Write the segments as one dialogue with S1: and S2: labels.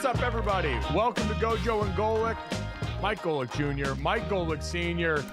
S1: What's up, everybody? Welcome to GoJo and Golic. Mike Golic Jr., Mike Golic Sr.,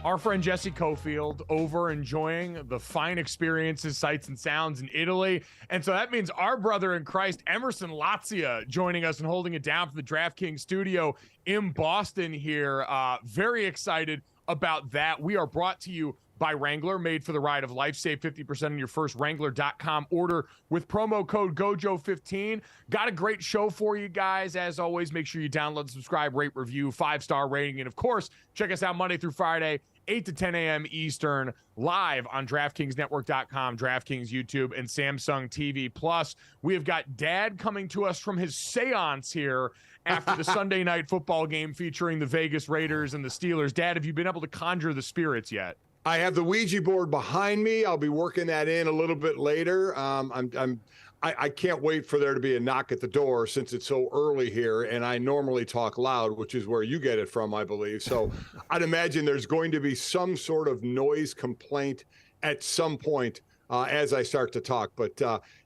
S1: our friend Jesse Cofield over enjoying the fine experiences, sights, and sounds in Italy. And so that means our brother in Christ, Emerson Lazia, joining us and holding it down for the DraftKings studio in Boston here. Very excited about that. We are brought to you by Wrangler, made for the ride of life. Save 50% on your first Wrangler.com order with promo code GOJO15. Got a great show for you guys. As always, make sure you download, subscribe, rate, review, 5-star rating. And of course, check us out Monday through Friday, 8 to 10 a.m. Eastern, live on DraftKingsNetwork.com, DraftKings YouTube, and Samsung TV Plus. We have got Dad coming to us from his seance here after the Sunday night football game featuring the Vegas Raiders and the Steelers. Dad, have you been able to conjure the spirits yet?
S2: I have the Ouija board behind me. I'll be working that in a little bit later. I can't wait for there to be a knock at the door since it's so early here, and I normally talk loud, which is where you get it from, I believe. So I'd imagine there's going to be some sort of noise complaint at some point as I start to talk. But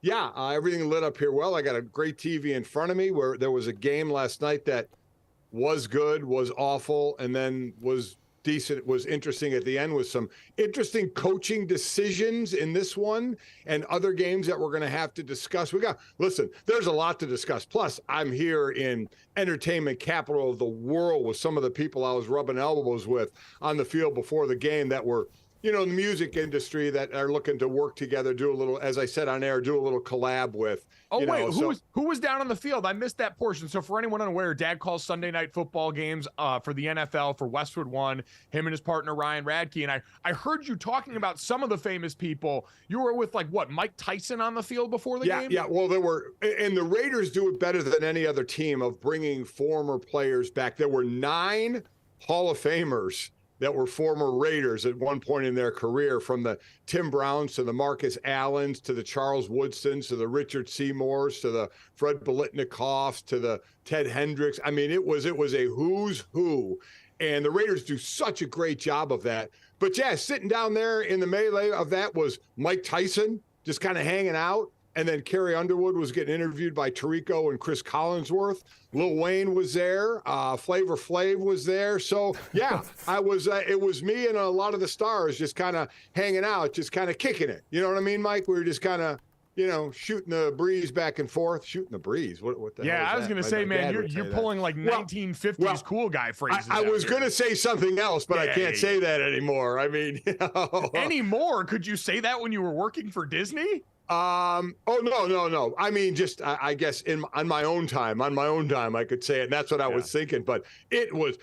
S2: everything lit up here well. I got a great TV in front of me where there was a game last night that was good, was awful, and then was decent, was interesting at the end with some interesting coaching decisions in this one and other games that we're going to have to discuss. Listen, there's a lot to discuss. Plus, I'm here in entertainment capital of the world with some of the people I was rubbing elbows with on the field before the game that were, the music industry that are looking to work together, do a little, as I said on air, do a little collab with.
S1: Oh, wait, who was down on the field? I missed that portion. So for anyone unaware, Dad calls Sunday night football games for the NFL for Westwood One, him and his partner Ryan Radke. And I heard you talking about some of the famous people. You were with Mike Tyson on the field before the game?
S2: Yeah, well, there were, and the Raiders do it better than any other team of bringing former players back. There were 9 Hall of Famers that were former Raiders at one point in their career, from the Tim Browns to the Marcus Allens to the Charles Woodsons to the Richard Seymours to the Fred Biletnikoffs to the Ted Hendricks. I mean, it was a who's who, and the Raiders do such a great job of that. But yeah, sitting down there in the melee of that was Mike Tyson, just kind of hanging out. And then Carrie Underwood was getting interviewed by Tirico and Chris Collinsworth. Lil Wayne was there. Flavor Flav was there. So, yeah, it was me and a lot of the stars just kind of hanging out, just kind of kicking it. You know what I mean, Mike? We were just kind of, shooting the breeze back and forth. Shooting the breeze. What the hell is
S1: Yeah, I was going to say, man, you're pulling 1950s cool guy phrases.
S2: I was going to say something else, but I can't say that anymore. I mean,
S1: Anymore? Could you say that when you were working for Disney?
S2: No. I mean, just I guess on my own time, I could say it. And that's what I was thinking. But it was,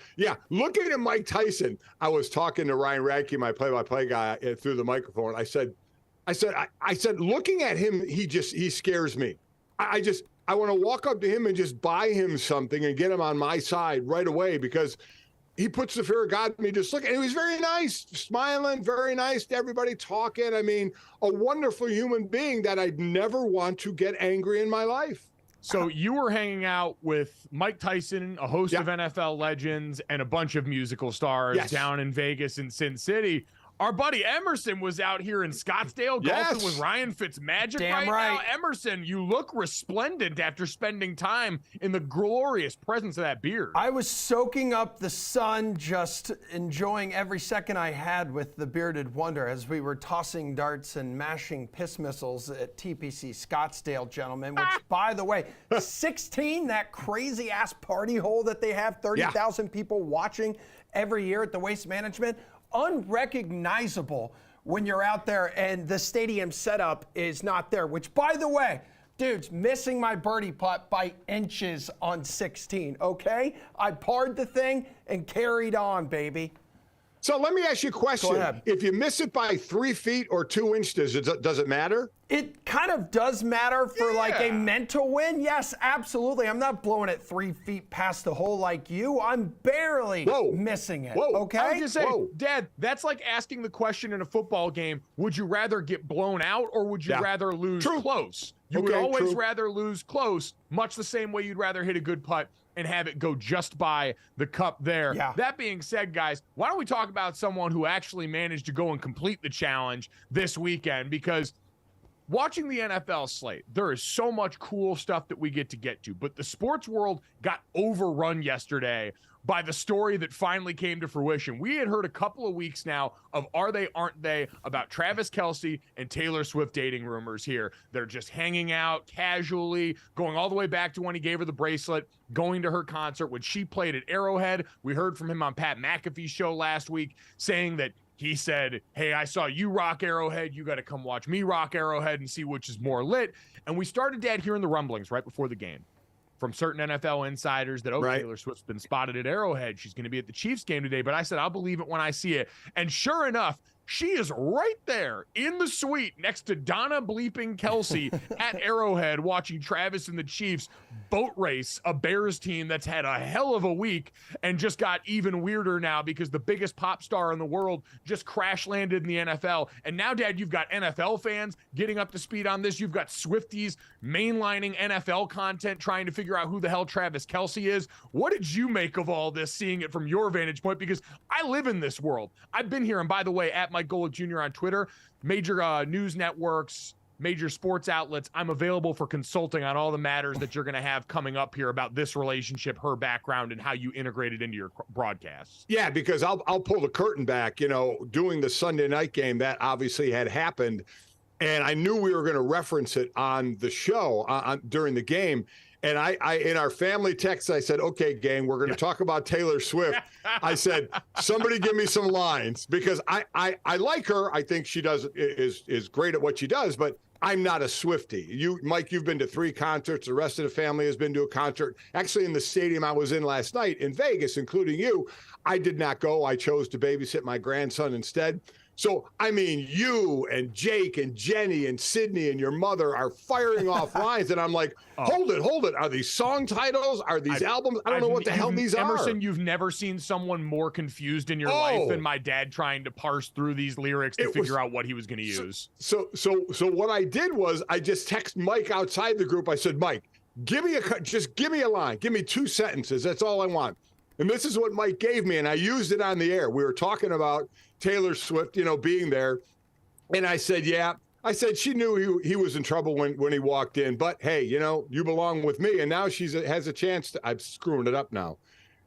S2: looking at Mike Tyson, I was talking to Ryan Radke, my play-by-play guy, through the microphone. I said, looking at him, he scares me. I want to walk up to him and just buy him something and get him on my side right away, because he puts the fear of God in me. Just look, and he was very nice, smiling, very nice to everybody, talking. I mean, a wonderful human being that I'd never want to get angry in my life.
S1: So you were hanging out with Mike Tyson, a host of NFL legends, and a bunch of musical stars down in Vegas and Sin City. Our buddy Emerson was out here in Scottsdale golfing with Ryan Fitzmagic.
S3: Damn right.
S1: Now. Emerson, you look resplendent after spending time in the glorious presence of that beard.
S3: I was soaking up the sun, just enjoying every second I had with the bearded wonder as we were tossing darts and mashing piss missiles at TPC Scottsdale, gentlemen, which, by the way, 16, that crazy-ass party hole that they have, 30,000 people watching every year at the Waste Management, unrecognizable when you're out there and the stadium setup is not there, which, by the way, dude's missing my birdie putt by inches on 16, okay? I parred the thing and carried on, baby.
S2: So let me ask you a question.
S3: Go ahead.
S2: If you miss it by 3 feet or 2 inches, does it matter?
S3: It kind of does matter for like a mental win. Yes, absolutely. I'm not blowing it 3 feet past the hole like you. I'm barely missing it. Okay.
S1: I was just saying, Dad, that's like asking the question in a football game: would you rather get blown out or would you rather lose close? You would always rather lose close, much the same way you'd rather hit a good putt and have it go just by the cup there.
S3: Yeah.
S1: That being said, guys, why don't we talk about someone who actually managed to go and complete the challenge this weekend? Because watching the NFL slate, there is so much cool stuff that we get to, but the sports world got overrun yesterday by the story that finally came to fruition. We had heard a couple of weeks now of are they, aren't they, about Travis Kelce and Taylor Swift dating rumors here. They're just hanging out casually, going all the way back to when he gave her the bracelet, going to her concert when she played at Arrowhead. We heard from him on Pat McAfee's show last week saying that he said, hey, I saw you rock Arrowhead. You got to come watch me rock Arrowhead and see which is more lit. And we started, Dad, hearing the rumblings right before the game from certain NFL insiders that, Taylor Swift's been spotted at Arrowhead. She's going to be at the Chiefs game today. But I said, I'll believe it when I see it. And sure enough, she is right there in the suite next to Donna bleeping Kelce at Arrowhead watching Travis and the Chiefs boat race a Bears team that's had a hell of a week and just got even weirder now because the biggest pop star in the world just crash landed in the NFL. And now, Dad, you've got NFL fans getting up to speed on this. You've got Swifties mainlining NFL content trying to figure out who the hell Travis Kelce is. What did you make of all this, seeing it from your vantage point? Because I live in this world. I've been here, and by the way, at Mike Golic Jr. on Twitter, major news networks, major sports outlets. I'm available for consulting on all the matters that you're going to have coming up here about this relationship, her background, and how you integrate it into your broadcasts.
S2: Yeah, because I'll pull the curtain back. You know, doing the Sunday night game, that obviously had happened, and I knew we were going to reference it on the show during the game. And I in our family text, I said, okay, gang, we're going to talk about Taylor Swift. I said, somebody give me some lines, because I like her. I think she is great at what she does, but I'm not a Swiftie. You, Mike, you've been to 3 concerts. The rest of the family has been to a concert. Actually, in the stadium I was in last night in Vegas, including you, I did not go. I chose to babysit my grandson instead. So, I mean, you and Jake and Jenny and Sydney and your mother are firing off lines. And I'm like, hold it. Are these song titles? Are these albums? I don't know what the hell these are.
S1: Emerson, you've never seen someone more confused in your life than my dad trying to parse through these lyrics to figure out what he was going to use.
S2: So what I did was I just texted Mike outside the group. I said, Mike, just give me a line. Give me 2 sentences. That's all I want. And this is what Mike gave me, and I used it on the air. We were talking about Taylor Swift, being there. And I said, she knew he was in trouble when he walked in. But, hey, you belong with me. And now she has a chance to – I'm screwing it up now.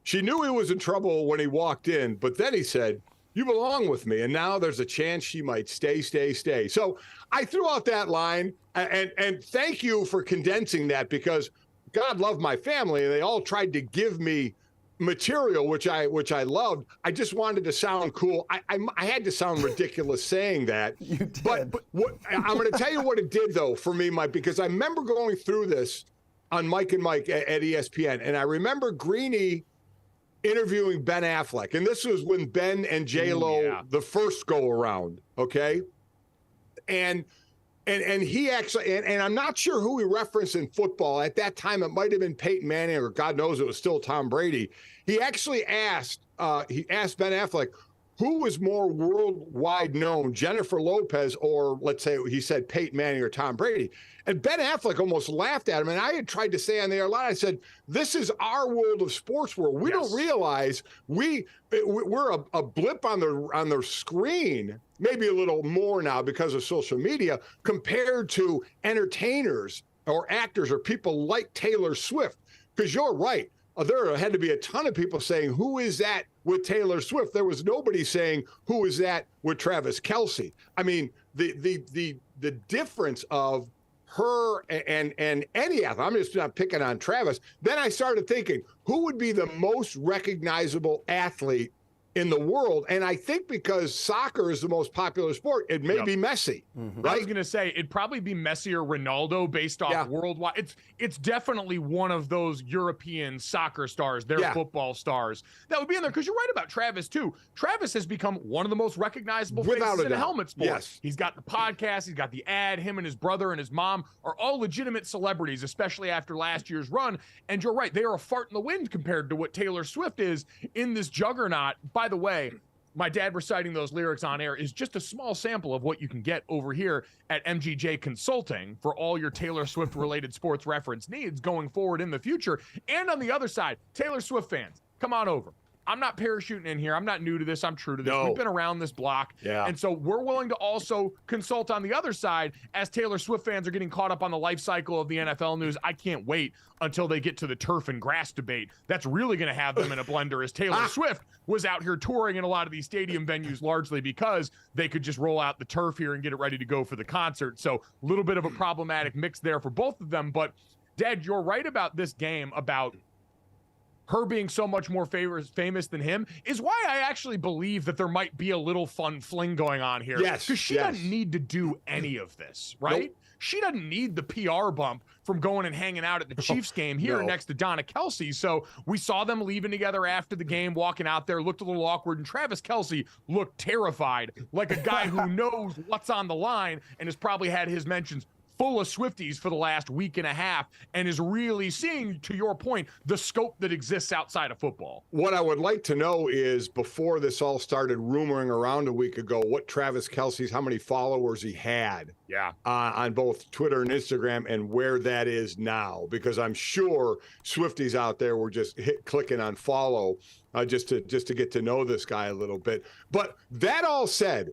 S2: She knew he was in trouble when he walked in. But then he said, you belong with me. And now there's a chance she might stay. So I threw out that line. And thank you for condensing that, because God loved my family. And they all tried to give me material, which I loved. I just wanted to sound cool. I had to sound ridiculous saying that.
S3: You did.
S2: But what, I'm going to tell you what it did, though, for me, Mike, because I remember going through this on Mike and Mike at ESPN, and I remember Greeny interviewing Ben Affleck, and this was when Ben and J-Lo the first go around, okay? And he actually, and I'm not sure who he referenced in football. At that time, it might have been Peyton Manning, or God knows it was still Tom Brady. He actually asked Ben Affleck, who was more worldwide known, Jennifer Lopez or, let's say, he said Peyton Manning or Tom Brady? And Ben Affleck almost laughed at him. And I had tried to say on the air a lot, I said, this is our world of sports world. We don't realize we're a blip on the screen, maybe a little more now because of social media, compared to entertainers or actors or people like Taylor Swift. Because you're right. There had to be a ton of people saying, who is that with Taylor Swift? There was nobody saying, who is that with Travis Kelce? I mean, the difference of her and any athlete, I'm just not picking on Travis. Then I started thinking, who would be the most recognizable athlete in the world? And I think because soccer is the most popular sport, it may be Messi. Right?
S1: I was going to say it'd probably be Messi or Ronaldo based off worldwide. It's definitely one of those European soccer stars, their football stars that would be in there. Because you're right about Travis too. Travis has become one of the most recognizable faces in the helmet sport.
S2: Yes.
S1: He's got the podcast, he's got the ad. Him and his brother and his mom are all legitimate celebrities, especially after last year's run. And you're right, they are a fart in the wind compared to what Taylor Swift is in this juggernaut. By the way, my dad reciting those lyrics on air is just a small sample of what you can get over here at MGJ Consulting for all your Taylor Swift related sports reference needs going forward in the future. And on the other side, Taylor Swift fans, come on over. I'm not parachuting in here. I'm not new to this. I'm true to this. We've been around this block.
S2: Yeah.
S1: And so we're willing to also consult on the other side as Taylor Swift fans are getting caught up on the life cycle of the NFL news. I can't wait until they get to the turf and grass debate. That's really going to have them in a blender as Taylor Swift was out here touring in a lot of these stadium venues largely because they could just roll out the turf here and get it ready to go for the concert. So a little bit of a problematic mix there for both of them. But Dad, you're right about this game, about her being so much more famous than him, is why I actually believe that there might be a little fun fling going on here.
S2: Yes.
S1: Because she doesn't need to do any of this, right?
S2: Nope.
S1: She doesn't need the PR bump from going and hanging out at the Chiefs game here next to Donna Kelce. So we saw them leaving together after the game, walking out there, looked a little awkward, and Travis Kelce looked terrified, like a guy who knows what's on the line and has probably had his mentions full of Swifties for the last week and a half and is really seeing, to your point, the scope that exists outside of football.
S2: What I would like to know is, before this all started rumoring around a week ago, what Travis Kelce's, how many followers he had on both Twitter and Instagram, and where that is now, because I'm sure Swifties out there were just clicking on follow just to get to know this guy a little bit. But that all said,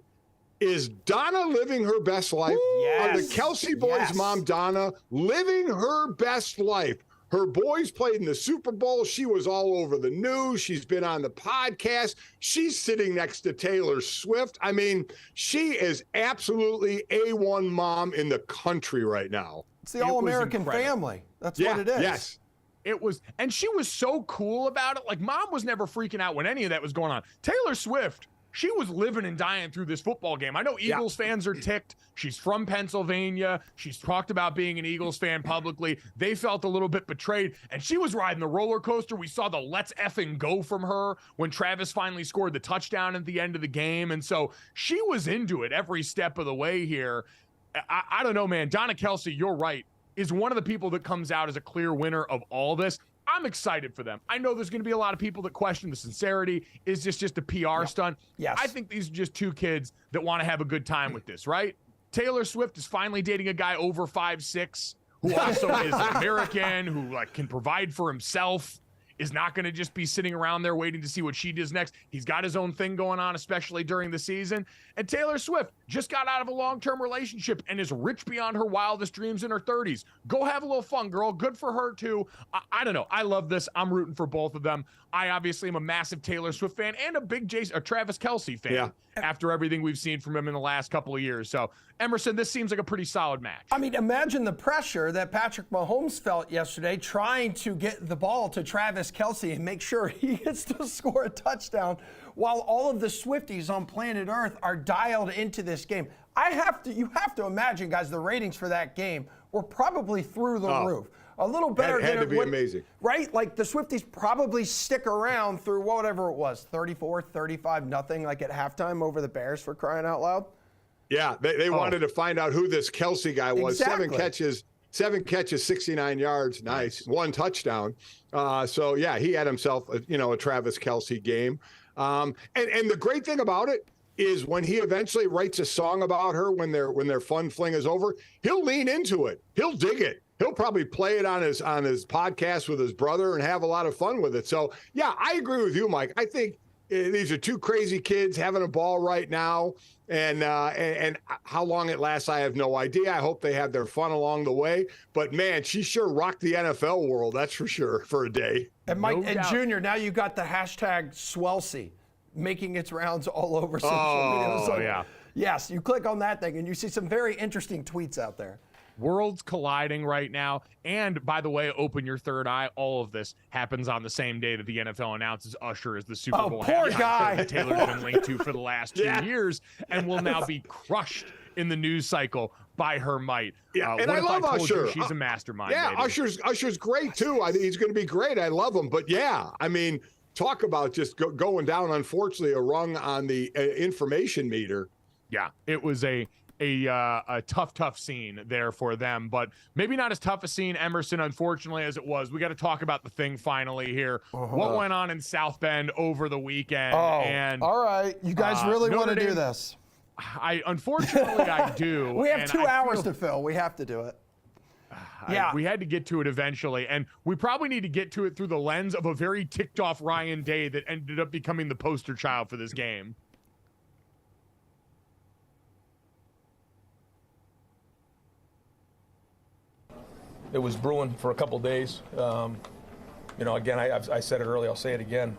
S2: is Donna living her best life?
S3: Yes.
S2: Are the Kelce boys' mom, Donna, living her best life? Her boys played in the Super Bowl. She was all over the news. She's been on the podcast. She's sitting next to Taylor Swift. I mean, she is absolutely A1 mom in the country right now.
S3: It's the all-American family. That's what it is.
S2: Yes.
S1: It was, and she was so cool about it. Like, Mom was never freaking out when any of that was going on. Taylor Swift, she was living and dying through this football game. I know Eagles fans are ticked. She's from Pennsylvania. She's talked about being an Eagles fan publicly. They felt a little bit betrayed, and she was riding the roller coaster. We saw the let's effing go from her when Travis finally scored the touchdown at the end of the game. And so she was into it every step of the way here. I don't know, man. Donna Kelce, you're right, is one of the people that comes out as a clear winner of all this. I'm excited for them. I know there's going to be a lot of people that question the sincerity. Is this just a PR stunt?
S3: Yes.
S1: I think these are just two kids that want to have a good time with this, right? Taylor Swift is finally dating a guy over 5'6", who also is American, who can provide for himself, is not going to just be sitting around there waiting to see what she does next. He's got his own thing going on, especially during the season. And Taylor Swift just got out of a long-term relationship and is rich beyond her wildest dreams in her 30s. Go have a little fun, girl. Good for her, too. I don't know. I love this. I'm rooting for both of them. I obviously am a massive Taylor Swift fan and a big Travis Kelce fan after everything we've seen from him in the last couple of years. So, Emerson, this seems like a pretty solid match.
S3: I mean, imagine the pressure that Patrick Mahomes felt yesterday trying to get the ball to Travis Kelce and make sure he gets to score a touchdown while all of the Swifties on planet Earth are dialed into this game. You have to imagine, guys, the ratings for that game were probably through the roof. A little better
S2: than it would be amazing.
S3: Right? Like, the Swifties probably stick around through whatever it was, 34-35 like at halftime over the Bears, for crying out loud.
S2: Yeah, they wanted to find out who this Kelce guy was.
S3: Exactly.
S2: 7 catches, 69 yards. Nice. 1 touchdown. So, yeah, he had himself, a Travis Kelce game. And the great thing about it is when he eventually writes a song about her when their fun fling is over, he'll lean into it. He'll dig it. He'll probably play it on his podcast with his brother and have a lot of fun with it. So, yeah, I agree with you, Mike. I think these are two crazy kids having a ball right now. And how long it lasts, I have no idea. I hope they have their fun along the way. But, man, she sure rocked the NFL world, that's for sure, for a day.
S3: And Mike and Junior, now you got the hashtag Swelsey making its rounds all over social media. So,
S1: yeah.
S3: Yes, you click on that thing and you see some very interesting tweets out there.
S1: Worlds colliding right now. And by the way, open your third eye. All of this happens on the same day that the NFL announces Usher as the Super Bowl
S3: poor
S1: halftime
S3: guy.
S1: that Taylor's been linked to for the last 2 years and will now be crushed in the news cycle by her might.
S2: Yeah, and I love Usher.
S1: She's a mastermind.
S2: Yeah,
S1: baby.
S2: Usher's great too. I think he's going to be great. I love him. But yeah, I mean, talk about just going down, unfortunately, a rung on the information meter.
S1: Yeah, it was a tough scene there for them, but maybe not as tough a scene, Emerson, unfortunately, as it was. We got to talk about the thing finally here. What went on in South Bend over the weekend?
S3: And all right, you guys really want to do this?
S1: Unfortunately, I do.
S3: We have 2 hours to fill. We have to do it.
S1: We had to get to it eventually, and we probably need to get to it through the lens of a very ticked off Ryan Day that ended up becoming the poster child for this game.
S4: It was brewing for a couple days. Again, I said it earlier, I'll say it again.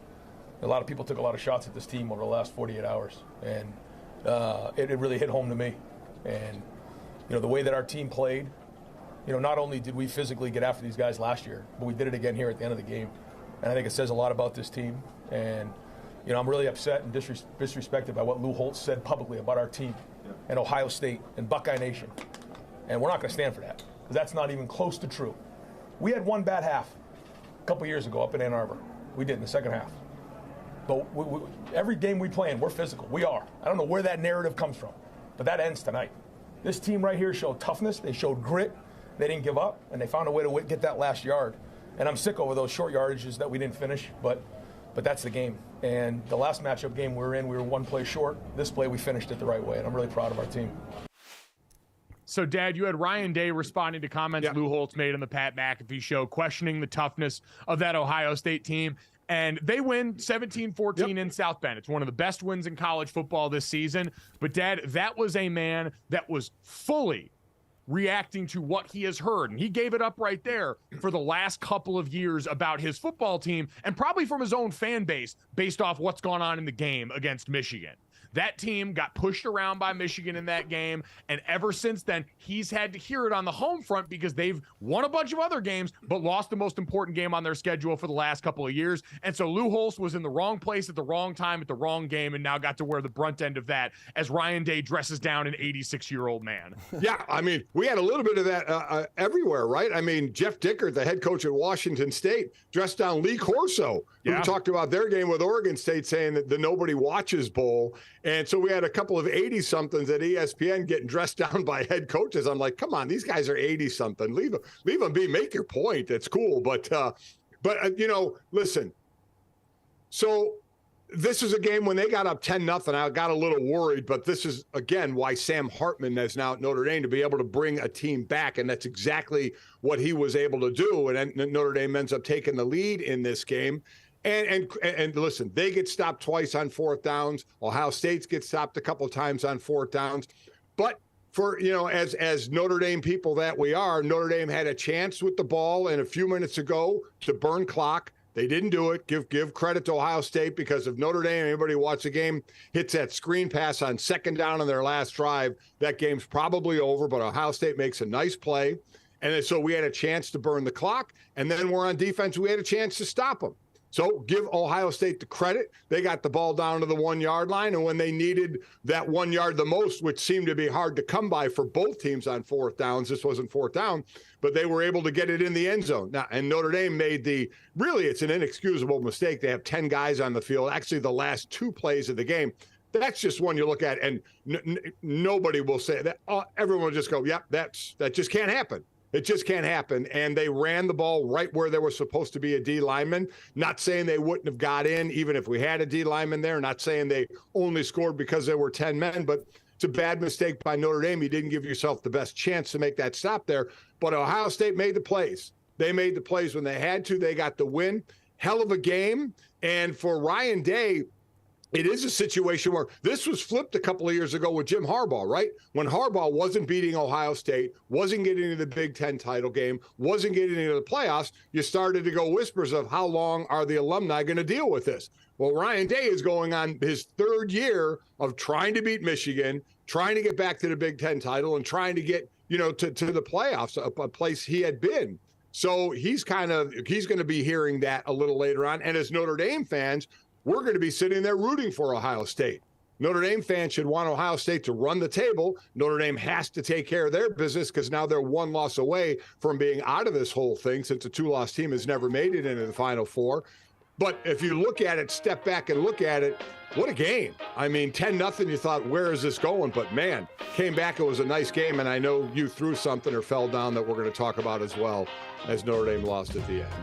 S4: A lot of people took a lot of shots at this team over the last 48 hours, and it really hit home to me. And, the way that our team played, not only did we physically get after these guys last year, but we did it again here at the end of the game. And I think it says a lot about this team. And, I'm really upset and disrespected by what Lou Holtz said publicly about our team and Ohio State and Buckeye Nation. And we're not going to stand for that. That's not even close to true. We had one bad half a couple years ago up in Ann Arbor. We did in the second half. But every game we play in, we're physical. We are. I don't know where that narrative comes from, but that ends tonight. This team right here showed toughness. They showed grit. They didn't give up, and they found a way to get that last yard. And I'm sick over those short yardages that we didn't finish, but that's the game. And the last matchup game we were in, we were one play short. This play, we finished it the right way, and I'm really proud of our team.
S1: So, Dad, you had Ryan Day responding to comments Lou Holtz made on the Pat McAfee show, questioning the toughness of that Ohio State team. And they win 17-14 in South Bend. It's one of the best wins in college football this season. But, Dad, that was a man that was fully reacting to what he has heard. And he gave it up right there for the last couple of years about his football team and probably from his own fan base based off what's gone on in the game against Michigan. That team got pushed around by Michigan in that game, and ever since then, he's had to hear it on the home front because they've won a bunch of other games, but lost the most important game on their schedule for the last couple of years. And so Lou Holtz was in the wrong place at the wrong time at the wrong game, and now got to wear the brunt end of that as Ryan Day dresses down an 86-year-old man.
S2: Yeah, I mean, we had a little bit of that everywhere, right? I mean, Jeff Dickert, the head coach at Washington State, dressed down Lee Corso, who talked about their game with Oregon State, saying that the Nobody Watches Bowl. And so we had a couple of 80-somethings at ESPN getting dressed down by head coaches. I'm like, come on, these guys are 80-something. Leave them be. Make your point. That's cool. But listen. So this is a game when they got up 10-0. I got a little worried, but this is, again, why Sam Hartman is now at Notre Dame, to be able to bring a team back. And that's exactly what he was able to do. And Notre Dame ends up taking the lead in this game. And listen, they get stopped twice on fourth downs. Ohio State gets stopped a couple of times on fourth downs. But for, as Notre Dame people that we are, Notre Dame had a chance with the ball and a few minutes ago to burn clock. They didn't do it. Give credit to Ohio State, because if Notre Dame, anybody who watched the game, hits that screen pass on second down on their last drive, that game's probably over. But Ohio State makes a nice play. And so we had a chance to burn the clock. And then we're on defense. We had a chance to stop them. So give Ohio State the credit. They got the ball down to the 1 yard line. And when they needed that 1 yard the most, which seemed to be hard to come by for both teams on fourth downs, this wasn't fourth down, but they were able to get it in the end zone. Now, and Notre Dame made it's an inexcusable mistake. They have 10 guys on the field. Actually, the last 2 plays of the game, that's just one you look at, and nobody will say that. Everyone will just go, yep, that just can't happen. It just can't happen. And they ran the ball right where there was supposed to be a D lineman. Not saying they wouldn't have got in even if we had a D lineman there. Not saying they only scored because there were 10 men, but it's a bad mistake by Notre Dame. You didn't give yourself the best chance to make that stop there. But Ohio State made the plays. They made the plays when they had to. They got the win. Hell of a game. And for Ryan Day, it is a situation where this was flipped a couple of years ago with Jim Harbaugh, right? When Harbaugh wasn't beating Ohio State, wasn't getting into the Big Ten title game, wasn't getting into the playoffs, you started to go whispers of how long are the alumni going to deal with this? Well, Ryan Day is going on his third year of trying to beat Michigan, trying to get back to the Big Ten title, and trying to get, to the playoffs, a place he had been. So he's going to be hearing that a little later on. And as Notre Dame fans, we're going to be sitting there rooting for Ohio State. Notre Dame fans should want Ohio State to run the table. Notre Dame has to take care of their business because now they're one loss away from being out of this whole thing, since a two-loss team has never made it into the Final Four. But if you look at it, step back and look at it, what a game. I mean, 10-0, you thought, where is this going? But, man, came back. It was a nice game, and I know you threw something or fell down that we're going to talk about as well as Notre Dame lost at the end.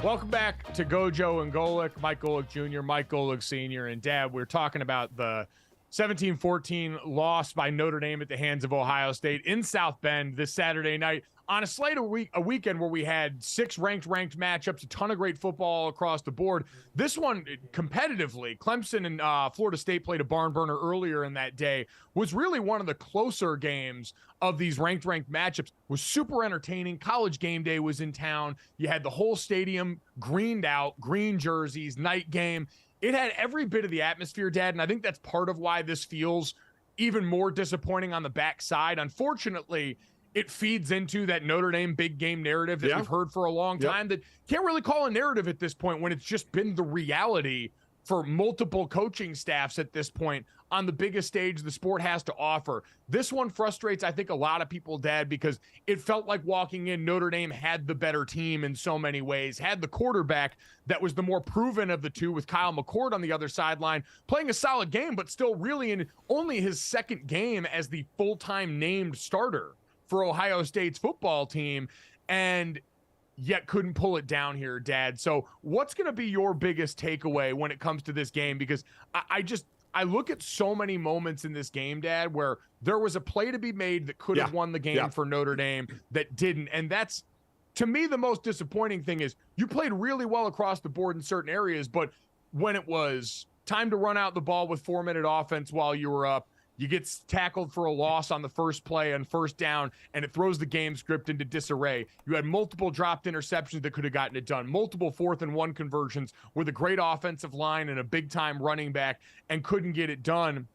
S1: Welcome back to GoJo and Golic. Mike Golic Jr., Mike Golic Sr., and Dad. We're talking about the 17-14 loss by Notre Dame at the hands of Ohio State in South Bend this Saturday night on a slate a weekend where we had 6 ranked matchups, a ton of great football across the board. This one, competitively, Clemson and Florida State played a barn burner earlier in that day, was really one of the closer games of these ranked matchups. Was super entertaining. College game day was in town. You had the whole stadium greened out, green jerseys, night game. It had every bit of the atmosphere, Dad, and I think that's part of why this feels even more disappointing on the backside. Unfortunately, it feeds into that Notre Dame big game narrative that we've heard for a long time that can't really call a narrative at this point when it's just been the reality for multiple coaching staffs at this point on the biggest stage the sport has to offer. This one frustrates, I think, a lot of people, Dad, because it felt like walking in, Notre Dame had the better team in so many ways, had the quarterback that was the more proven of the two, with Kyle McCord on the other sideline, playing a solid game, but still really in only his second game as the full-time named starter for Ohio State's football team, and yet couldn't pull it down here, Dad. So what's going to be your biggest takeaway when it comes to this game? Because I look at so many moments in this game, Dad, where there was a play to be made that could have won the game for Notre Dame that didn't. And that's, to me, the most disappointing thing is you played really well across the board in certain areas, but when it was time to run out the ball with 4-minute offense while you were up, you get tackled for a loss on the first play on first down, and it throws the game script into disarray. You had multiple dropped interceptions that could have gotten it done, multiple 4th-and-1 conversions with a great offensive line and a big-time running back, and couldn't get it done.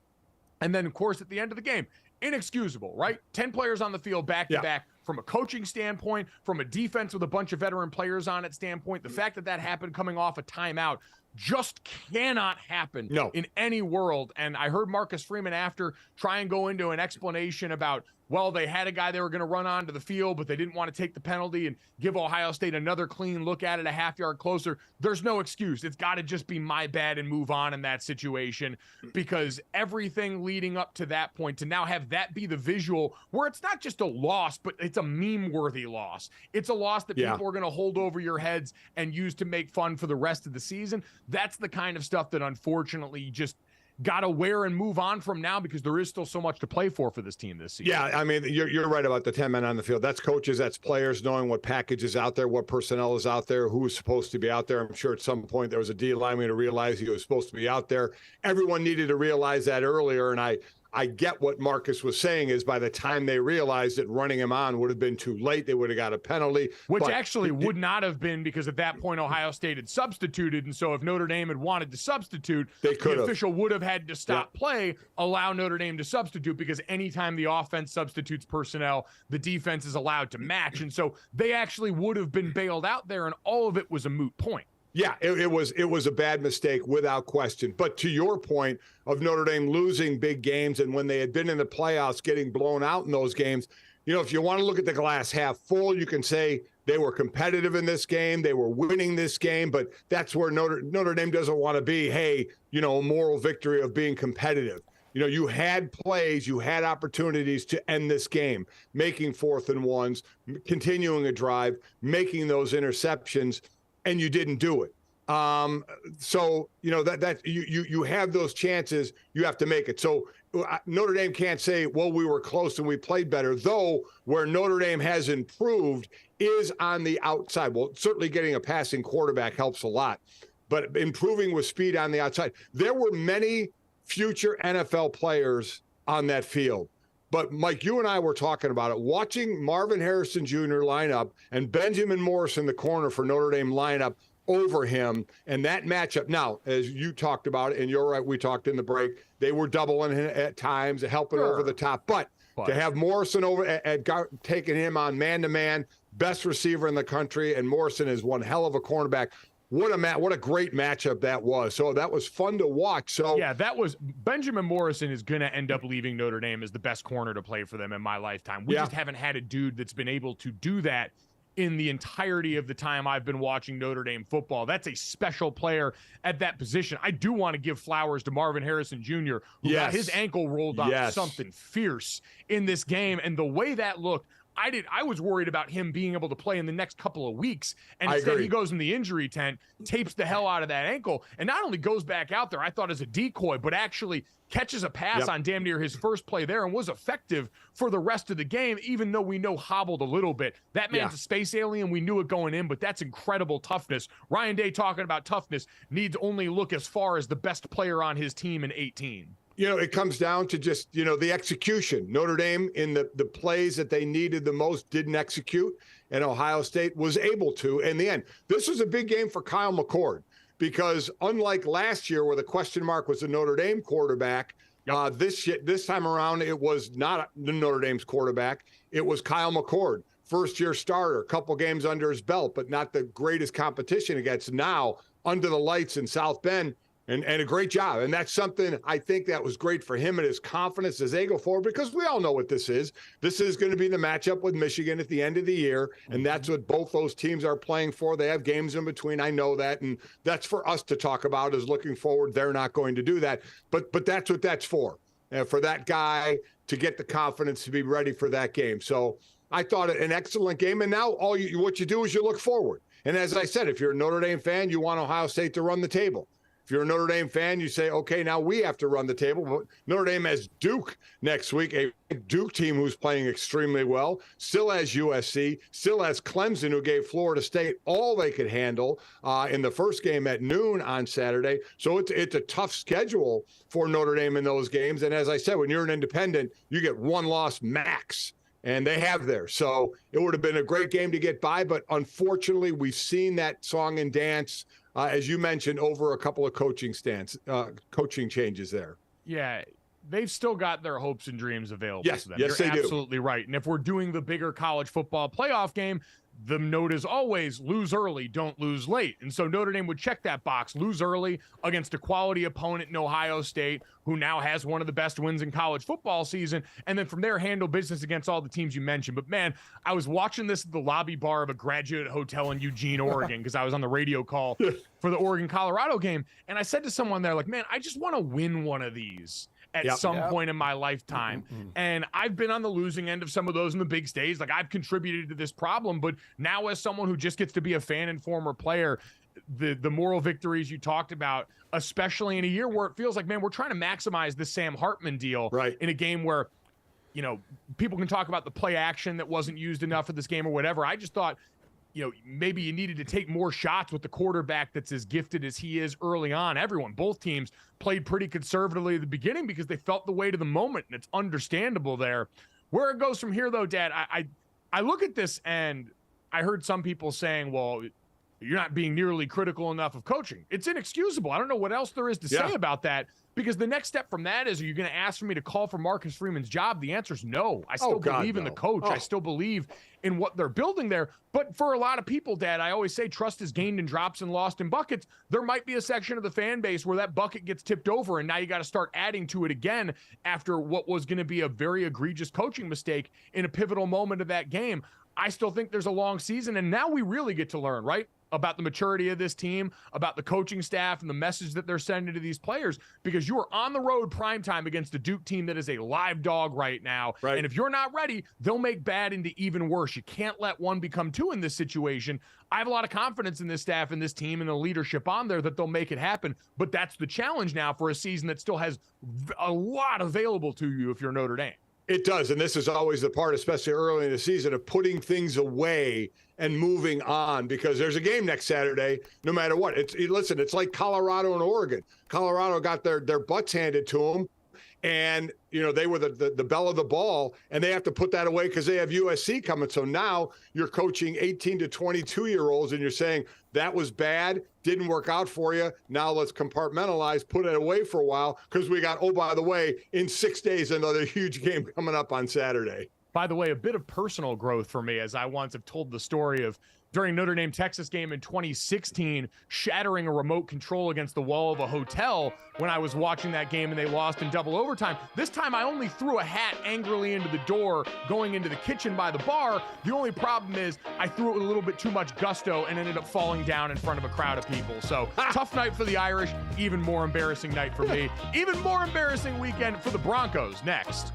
S1: And then, of course, at the end of the game, inexcusable, right? 10 players on the field back-to-back. From a coaching standpoint, from a defense with a bunch of veteran players on it standpoint, the fact that that happened coming off a timeout just cannot happen in any world. And I heard Marcus Freeman after try and go into an explanation about, well, they had a guy they were going to run onto the field, but they didn't want to take the penalty and give Ohio State another clean look at it a half yard closer. There's no excuse. It's got to just be my bad and move on in that situation, because everything leading up to that point, to now have that be the visual where it's not just a loss, but it's a meme-worthy loss. It's a loss that people are going to hold over your heads and use to make fun for the rest of the season. That's the kind of stuff that unfortunately just got to wear and move on from now, because there is still so much to play for this team this season.
S2: Yeah, I mean, you're right about the 10 men on the field. That's coaches, that's players knowing what package is out there, what personnel is out there, who is supposed to be out there. I'm sure at some point there was a D lineman to realize he was supposed to be out there. Everyone needed to realize that earlier, and I get what Marcus was saying is by the time they realized that running him on would have been too late, they would have got a penalty.
S1: Which actually would not have been, because at that point Ohio State had substituted, and so if Notre Dame had wanted to substitute, the official would have had to stop play, allow Notre Dame to substitute, because anytime the offense substitutes personnel, the defense is allowed to match. And so they actually would have been bailed out there, and all of it was a moot point.
S2: Yeah, it was a bad mistake without question. But to your point of Notre Dame losing big games, and when they had been in the playoffs getting blown out in those games, you know, if you want to look at the glass half full, you can say they were competitive in this game, they were winning this game, but that's where Notre Dame doesn't want to be. Hey, you know, a moral victory of being competitive. You know, you had plays, you had opportunities to end this game, making 4th-and-1s, continuing a drive, making those interceptions, and you didn't do it. So, you know, that you have those chances, you have to make it. So Notre Dame can't say, well, we were close and we played better, though where Notre Dame has improved is on the outside. Well, certainly getting a passing quarterback helps a lot, but improving with speed on the outside. There were many future NFL players on that field. But, Mike, you and I were talking about it. Watching Marvin Harrison Jr. line up and Benjamin Morris in the corner for Notre Dame line up over him, and that matchup. Now, as you talked about, and you're right, we talked in the break, they were doubling at times, helping over the top. But to have Morrison over taking him on man-to-man, best receiver in the country, and Morrison is one hell of a cornerback. What a great matchup that was. So that was fun to watch. So
S1: yeah, that was Benjamin Morrison is going to end up leaving Notre Dame as the best corner to play for them in my lifetime. We just haven't had a dude that's been able to do that in the entirety of the time I've been watching Notre Dame football. That's a special player at that position. I do want to give flowers to Marvin Harrison Jr., who got his ankle rolled off something fierce in this game. And the way that looked, I was worried about him being able to play in the next couple of weeks. And instead he goes in the injury tent, tapes the hell out of that ankle, and not only goes back out there, I thought as a decoy, but actually catches a pass on damn near his first play there and was effective for the rest of the game, even though we know hobbled a little bit. That man's a space alien. We knew it going in, but that's incredible toughness. Ryan Day talking about toughness needs only look as far as the best player on his team in 18.
S2: You know, it comes down to just, you know, the execution. Notre Dame in the plays that they needed the most didn't execute, and Ohio State was able to in the end. This was a big game for Kyle McCord because unlike last year where the question mark was the Notre Dame quarterback, this time around it was not the Notre Dame's quarterback. It was Kyle McCord, first-year starter, a couple games under his belt, but not the greatest competition against. Now, under the lights in South Bend, And a great job. And that's something I think that was great for him and his confidence as they go forward, because we all know what this is. This is going to be the matchup with Michigan at the end of the year. And that's what both those teams are playing for. They have games in between. I know that. And that's for us to talk about, is looking forward. They're not going to do that. But that's what that's for that guy to get the confidence to be ready for that game. So I thought it an excellent game. And now what you do is you look forward. And as I said, if you're a Notre Dame fan, you want Ohio State to run the table. If you're a Notre Dame fan, you say, okay, now we have to run the table. But Notre Dame has Duke next week, a Duke team who's playing extremely well, still has USC, still has Clemson, who gave Florida State all they could handle in the first game at noon on Saturday. So it's a tough schedule for Notre Dame in those games. And as I said, when you're an independent, you get one loss max. And they have theirs. So it would have been a great game to get by. But unfortunately, we've seen that song and dance, as you mentioned, over a couple of coaching changes there.
S1: Yeah, they've still got their hopes and dreams available
S2: yes,
S1: to them.
S2: Yes,
S1: You're
S2: they
S1: absolutely
S2: do.
S1: right. And if we're doing the bigger college football playoff game, the note is always lose early, don't lose late. And so Notre Dame would check that box, lose early against a quality opponent in Ohio State, who now has one of the best wins in college football season. And then from there, handle business against all the teams you mentioned. But man, I was watching this at the lobby bar of a graduate hotel in Eugene, Oregon, because I was on the radio call for the Oregon-Colorado game. And I said to someone there, like, man, I just want to win one of these at some point in my lifetime. And I've been on the losing end of some of those in the big stage. Like, I've contributed to this problem, but now as someone who just gets to be a fan and former player, the moral victories you talked about, especially in a year where it feels like, man, we're trying to maximize this Sam Hartman deal in a game where, you know, people can talk about the play action that wasn't used enough for this game or whatever. I just thought, you know, maybe you needed to take more shots with the quarterback that's as gifted as he is early on. Both teams played pretty conservatively at the beginning because they felt the weight of the moment, and it's understandable there. Where it goes from here, though, Dad, I look at this and I heard some people saying, well, you're not being nearly critical enough of coaching. It's inexcusable. I don't know what else there is to say about that, because the next step from that is, are you going to ask for me to call for Marcus Freeman's job? The answer is no. I still believe in the coach. I still believe in what they're building there. But for a lot of people, Dad, I always say trust is gained in drops and lost in buckets. There might be a section of the fan base where that bucket gets tipped over, and now you got to start adding to it again after what was going to be a very egregious coaching mistake in a pivotal moment of that game. I still think there's a long season, and now we really get to learn, right, about the maturity of this team, about the coaching staff and the message that they're sending to these players, because you are on the road primetime against a Duke team that is a live dog right now. And if you're not ready, they'll make bad into even worse. You can't let one become two in this situation. I have a lot of confidence in this staff and this team and the leadership on there that they'll make it happen. But that's the challenge now for a season that still has a lot available to you if you're Notre Dame.
S2: It does, and this is always the part, especially early in the season, of putting things away and moving on, because there's a game next Saturday, no matter what. Listen, it's like Colorado and Oregon. Colorado got their butts handed to them, and you know they were the belle of the ball, and they have to put that away because they have USC coming. So now you're coaching 18 to 22-year-olds, and you're saying that was bad, didn't work out for you. Now let's compartmentalize, put it away for a while, because we got, oh, by the way, in 6 days, another huge game coming up on Saturday.
S1: By the way, a bit of personal growth for me, as I once have told the story of during Notre Dame Texas game in 2016, shattering a remote control against the wall of a hotel when I was watching that game and they lost in double overtime. This time I only threw a hat angrily into the door going into the kitchen by the bar. The only problem is I threw it with a little bit too much gusto and ended up falling down in front of a crowd of people. So tough night for the Irish, even more embarrassing night for me. Even more embarrassing weekend for the Broncos next.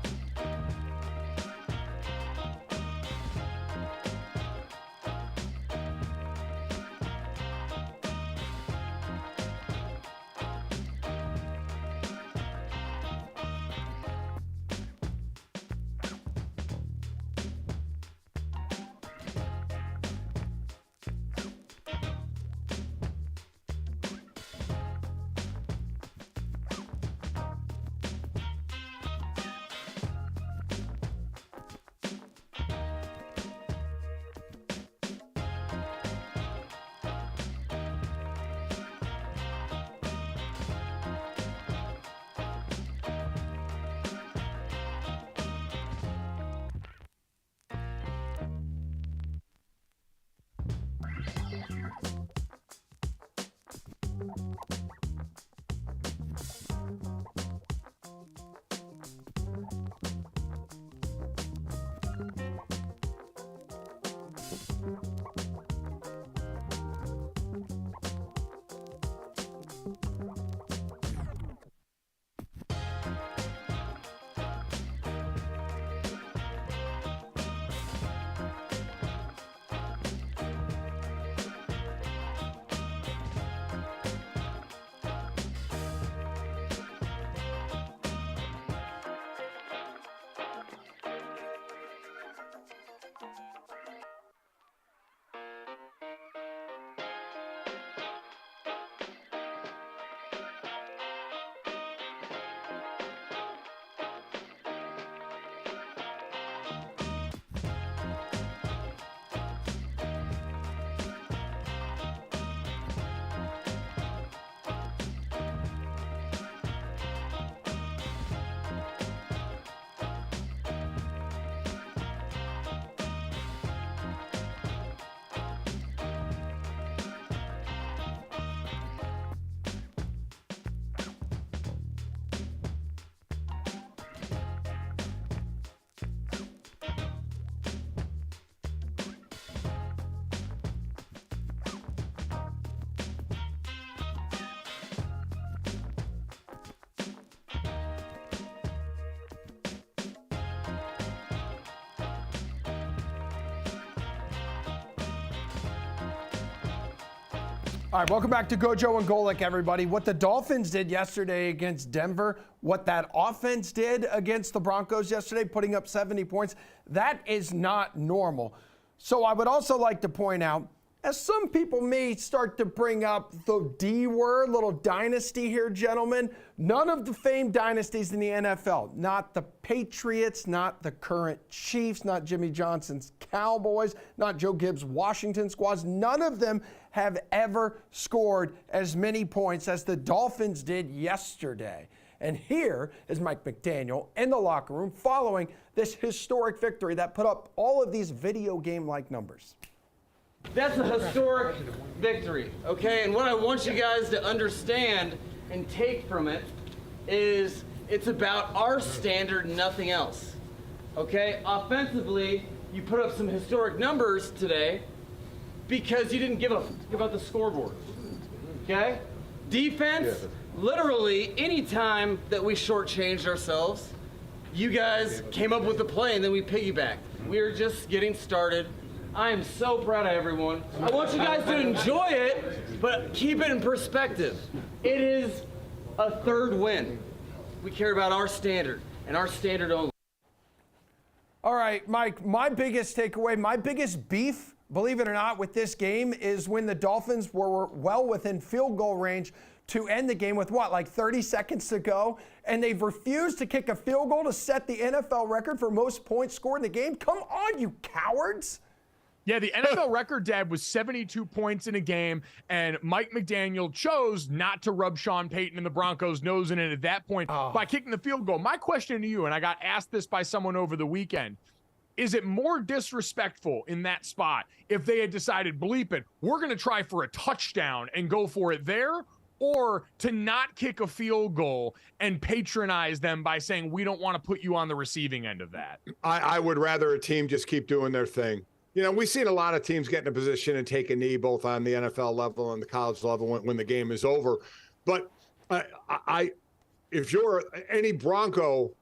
S3: All right, welcome back to GoJo and Golic, everybody. What the Dolphins did yesterday against Denver, what that offense did against the Broncos yesterday, putting up 70 points, that is not normal. So I would also like to point out, as some people may start to bring up the D word, little dynasty here, gentlemen, none of the famed dynasties in the NFL, not the Patriots, not the current Chiefs, not Jimmy Johnson's Cowboys, not Joe Gibbs' Washington squads, none of them have ever scored as many points as the Dolphins did yesterday. And here is Mike McDaniel in the locker room following this historic victory that put up all of these video game-like numbers.
S5: That's a historic victory, okay? And what I want you guys to understand and take from it is it's about our standard and nothing else, okay? Offensively, you put up some historic numbers today because you didn't give a f about the scoreboard, okay? Defense, literally any time that we shortchanged ourselves, you guys came up with the play and then we piggybacked. We were just getting started. I am so proud of everyone. I want you guys to enjoy it, but keep it in perspective. It is a third win. We care about our standard and our standard only.
S3: All right, Mike, my biggest takeaway, my biggest beef, believe it or not, with this game is when the Dolphins were well within field goal range to end the game with what, like 30 seconds to go, and they've refused to kick a field goal to set the NFL record for most points scored in the game? Come on, you cowards.
S1: Yeah, the NFL record, Dad, was 72 points in a game, and Mike McDaniel chose not to rub Sean Payton and the Broncos' nose in it at that point by kicking the field goal. My question to you, and I got asked this by someone over the weekend, is it more disrespectful in that spot if they had decided, bleep it, we're going to try for a touchdown and go for it there, or to not kick a field goal and patronize them by saying, we don't want to put you on the receiving end of that?
S2: I would rather a team just keep doing their thing. You know, we've seen a lot of teams get in a position and take a knee, both on the NFL level and the college level when the game is over. But if you're any Bronco,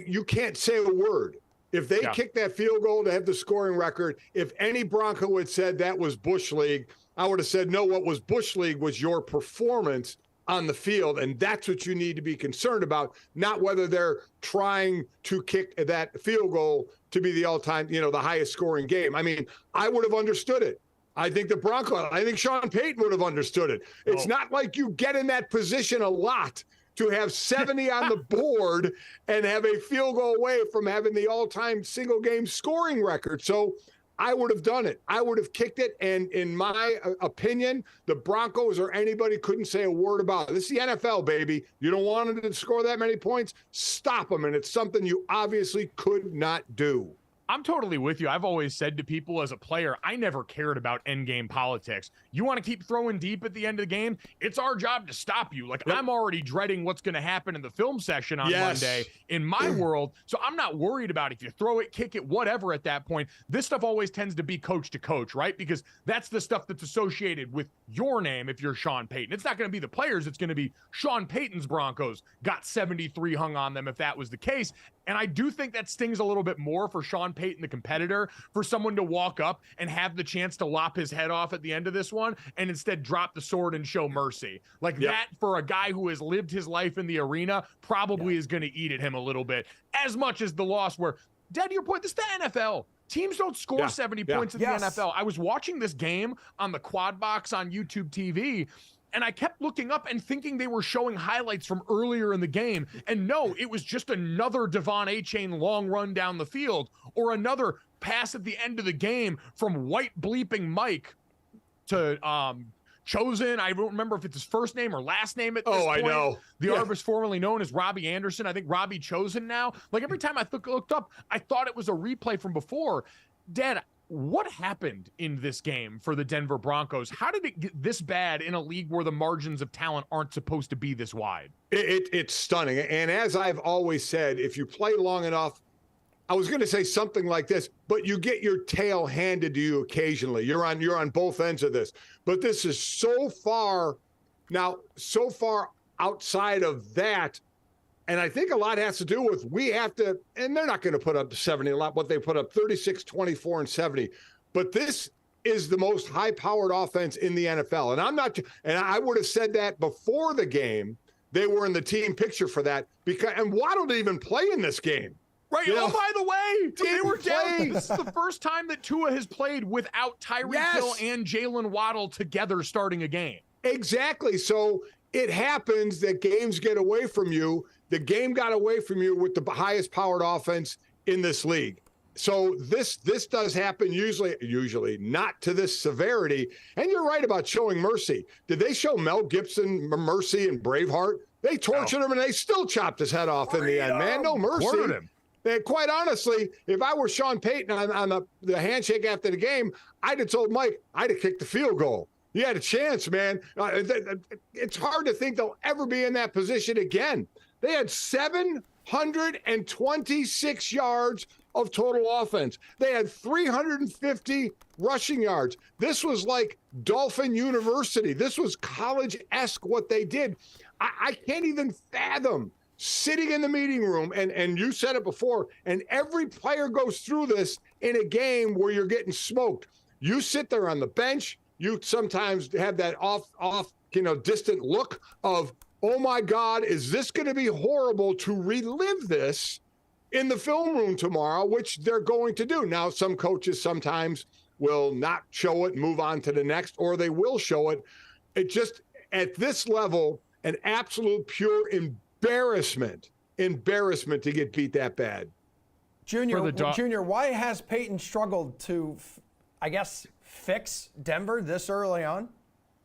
S2: you can't say a word. If they kick that field goal to have the scoring record, if any Bronco had said that was Bush League, I would have said, no, what was Bush League was your performance on the field, and that's what you need to be concerned about, not whether they're trying to kick that field goal to be the all-time, the highest scoring game. I mean, I would have understood it. I think I think Sean Payton would have understood it. It's not like you get in that position a lot to have 70 on the board and have a field goal away from having the all-time single game scoring record. So I would have done it. I would have kicked it. And in my opinion, the Broncos or anybody couldn't say a word about it. This is the NFL, baby. You don't want them to score that many points? Stop them. And it's something you obviously could not do.
S1: I'm totally with you. I've always said to people as a player, I never cared about end game politics. You want to keep throwing deep at the end of the game? It's our job to stop you. Like, I'm already dreading what's going to happen in the film session on Monday in my world. So I'm not worried about if you throw it, kick it, whatever at that point. This stuff always tends to be coach to coach, right? Because that's the stuff that's associated with your name if you're Sean Payton. It's not going to be the players. It's going to be Sean Payton's Broncos got 73 hung on them if that was the case. And I do think that stings a little bit more for Sean Payton, the competitor, for someone to walk up and have the chance to lop his head off at the end of this one and instead drop the sword and show mercy. Like that, for a guy who has lived his life in the arena, probably is going to eat at him a little bit, as much as the loss where, Dad, to your point, this is the NFL. Teams don't score 70 points in the NFL. I was watching this game on the quad box on YouTube TV, and I kept looking up and thinking they were showing highlights from earlier in the game. And no, it was just another Devon Achane long run down the field or another pass at the end of the game from white bleeping Mike to Chosen. I don't remember if it's his first name or last name at this point.
S2: I know.
S1: The Arbus formerly known as Robbie Anderson. I think Robbie Chosen now. Like every time I looked up, I thought it was a replay from before. Dad, what happened in this game for the Denver Broncos? How did it get this bad in a league where the margins of talent aren't supposed to be this wide?
S2: It's stunning. And as I've always said, if you play long enough, I was going to say something like this, but you get your tail handed to you occasionally. You're on both ends of this. But this is so far outside of that. And I think a lot has to do with we have to, and they're not going to put up 70 a lot, but they put up 36, 24, and 70. But this is the most high-powered offense in the NFL. And I would have said that before the game. They were in the team picture for that. And Waddle didn't even play in this game.
S1: Right. Oh, by the way, they were down. This is the first time that Tua has played without Tyreek Hill and Jalen Waddle together starting a game.
S2: Exactly. So it happens that games get away from you. The game got away from you with the highest powered offense in this league. So this does happen usually not to this severity. And you're right about showing mercy. Did they show Mel Gibson mercy in Braveheart? They tortured him and they still chopped his head off in the end, man. No mercy. And quite honestly, if I were Sean Payton on the handshake after the game, I'd have told Mike, I'd have kicked the field goal. You had a chance, man. It's hard to think they'll ever be in that position again. They had 726 yards of total offense. They had 350 rushing yards. This was like Dolphin University. This was college-esque what they did. I can't even fathom sitting in the meeting room, and you said it before, and every player goes through this in a game where you're getting smoked. You sit there on the bench. You sometimes have that off, distant look of, oh my God, is this going to be horrible to relive this in the film room tomorrow, which they're going to do. Now, some coaches sometimes will not show it, move on to the next, or they will show it. It just, at this level, an absolute pure embarrassment to get beat that bad.
S3: Junior, why has Peyton struggled to, fix Denver this early on?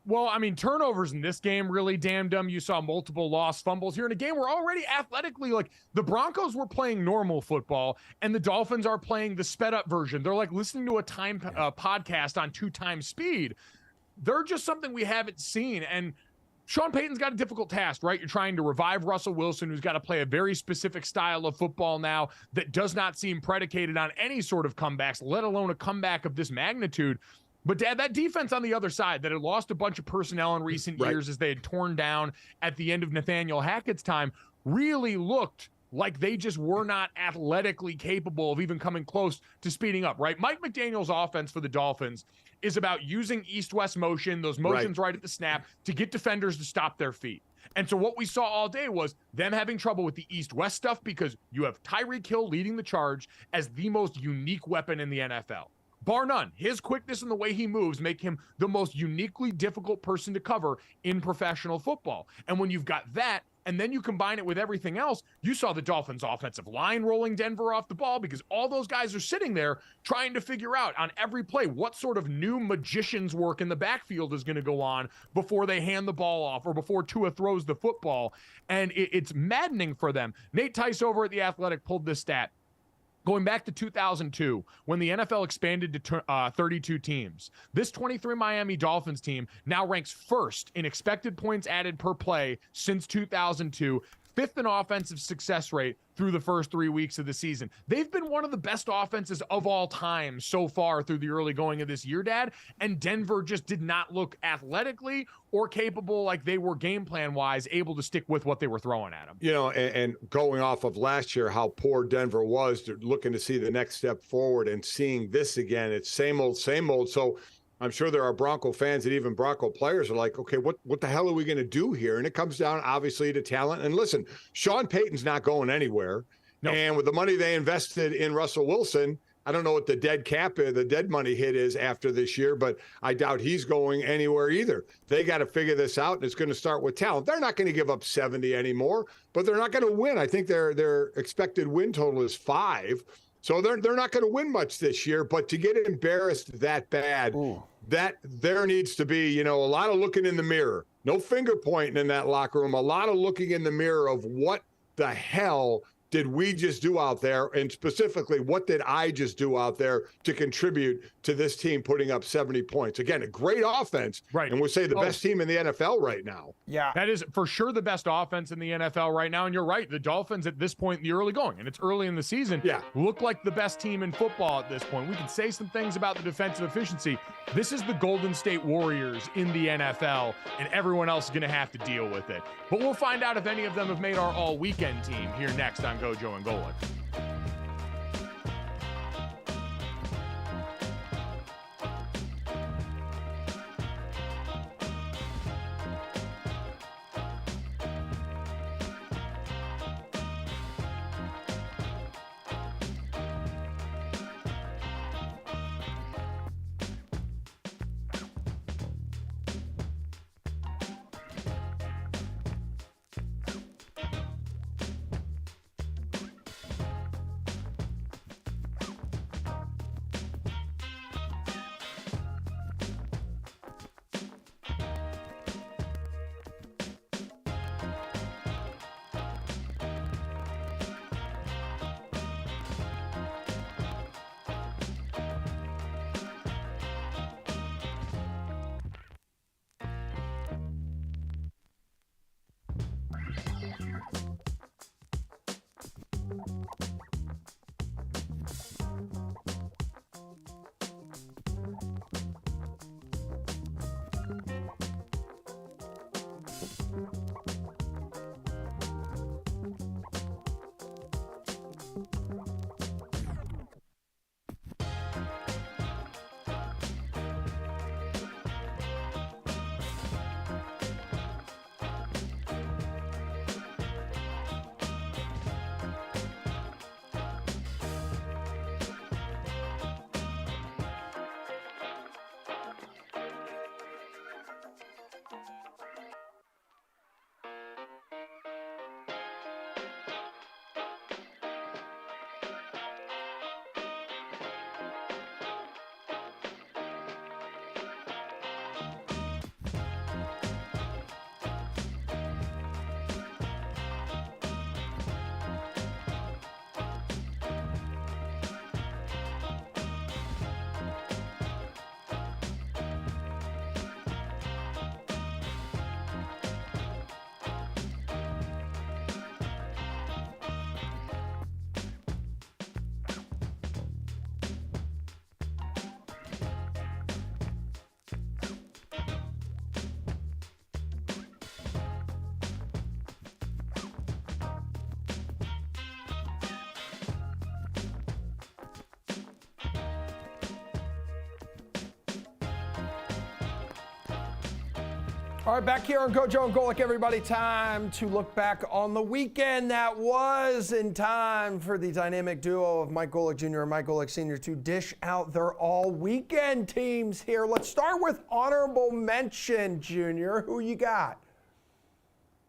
S1: Well, I mean, turnovers in this game really damned them. You saw multiple lost fumbles here in a game where already athletically, like the Broncos were playing normal football and the Dolphins are playing the sped up version. They're like listening to a podcast on 2x speed. They're just something we haven't seen. And Sean Payton's got a difficult task, right? You're trying to revive Russell Wilson, who's got to play a very specific style of football now that does not seem predicated on any sort of comebacks, let alone a comeback of this magnitude. But, Dad, that defense on the other side that had lost a bunch of personnel in recent years as they had torn down at the end of Nathaniel Hackett's time really looked like they just were not athletically capable of even coming close to speeding up, right? Mike McDaniel's offense for the Dolphins is about using east-west motion, those motions right at the snap, to get defenders to stop their feet. And so what we saw all day was them having trouble with the east-west stuff because you have Tyreek Hill leading the charge as the most unique weapon in the NFL. Bar none, his quickness and the way he moves make him the most uniquely difficult person to cover in professional football. And when you've got that, and then you combine it with everything else, you saw the Dolphins' offensive line rolling Denver off the ball because all those guys are sitting there trying to figure out on every play what sort of new magician's work in the backfield is going to go on before they hand the ball off or before Tua throws the football. And it's maddening for them. Nate Tice over at The Athletic pulled this stat. Going back to 2002, when the NFL expanded to 32 teams, this 23 Miami Dolphins team now ranks first in expected points added per play since 2002, fifth in offensive success rate through the first 3 weeks of the season. They've been one of the best offenses of all time so far through the early going of this year, Dad, and Denver just did not look athletically or capable, like they were game plan wise, able to stick with what they were throwing at them.
S2: You know, and going off of last year, how poor Denver was, they're looking to see the next step forward and seeing this again. It's same old, same old. So I'm sure there are Bronco fans and even Bronco players are like, okay, what the hell are we going to do here? And it comes down, obviously, to talent. And listen, Sean Payton's not going anywhere. No. And with the money they invested in Russell Wilson, I don't know what the dead money hit is after this year, but I doubt he's going anywhere either. They got to figure this out, and it's going to start with talent. They're not going to give up 70 anymore, but they're not going to win. I think their expected win total is 5. So they're not going to win much this year, but to get embarrassed that bad, that there needs to be, a lot of looking in the mirror. No finger pointing in that locker room, a lot of looking in the mirror of what the hell did we just do out there? And specifically, what did I just do out there to contribute to this team putting up 70 points? Again, a great offense.
S1: Right.
S2: And we'll say the best team in the NFL right now.
S3: Yeah.
S1: That is for sure the best offense in the NFL right now. And you're right. The Dolphins at this point in the early going, and it's early in the season, look like the best team in football at this point. We can say some things about the defensive efficiency. This is the Golden State Warriors in the NFL, and everyone else is going to have to deal with it. But we'll find out if any of them have made our all-weekend team here next on GoJo and Golic.
S3: All right, back here on GoJo and Golic, everybody. Time to look back on the weekend that was, in time for the dynamic duo of Mike Golic Jr. and Mike Golic Sr. to dish out their all-weekend teams here. Let's start with honorable mention, Junior. Who you got?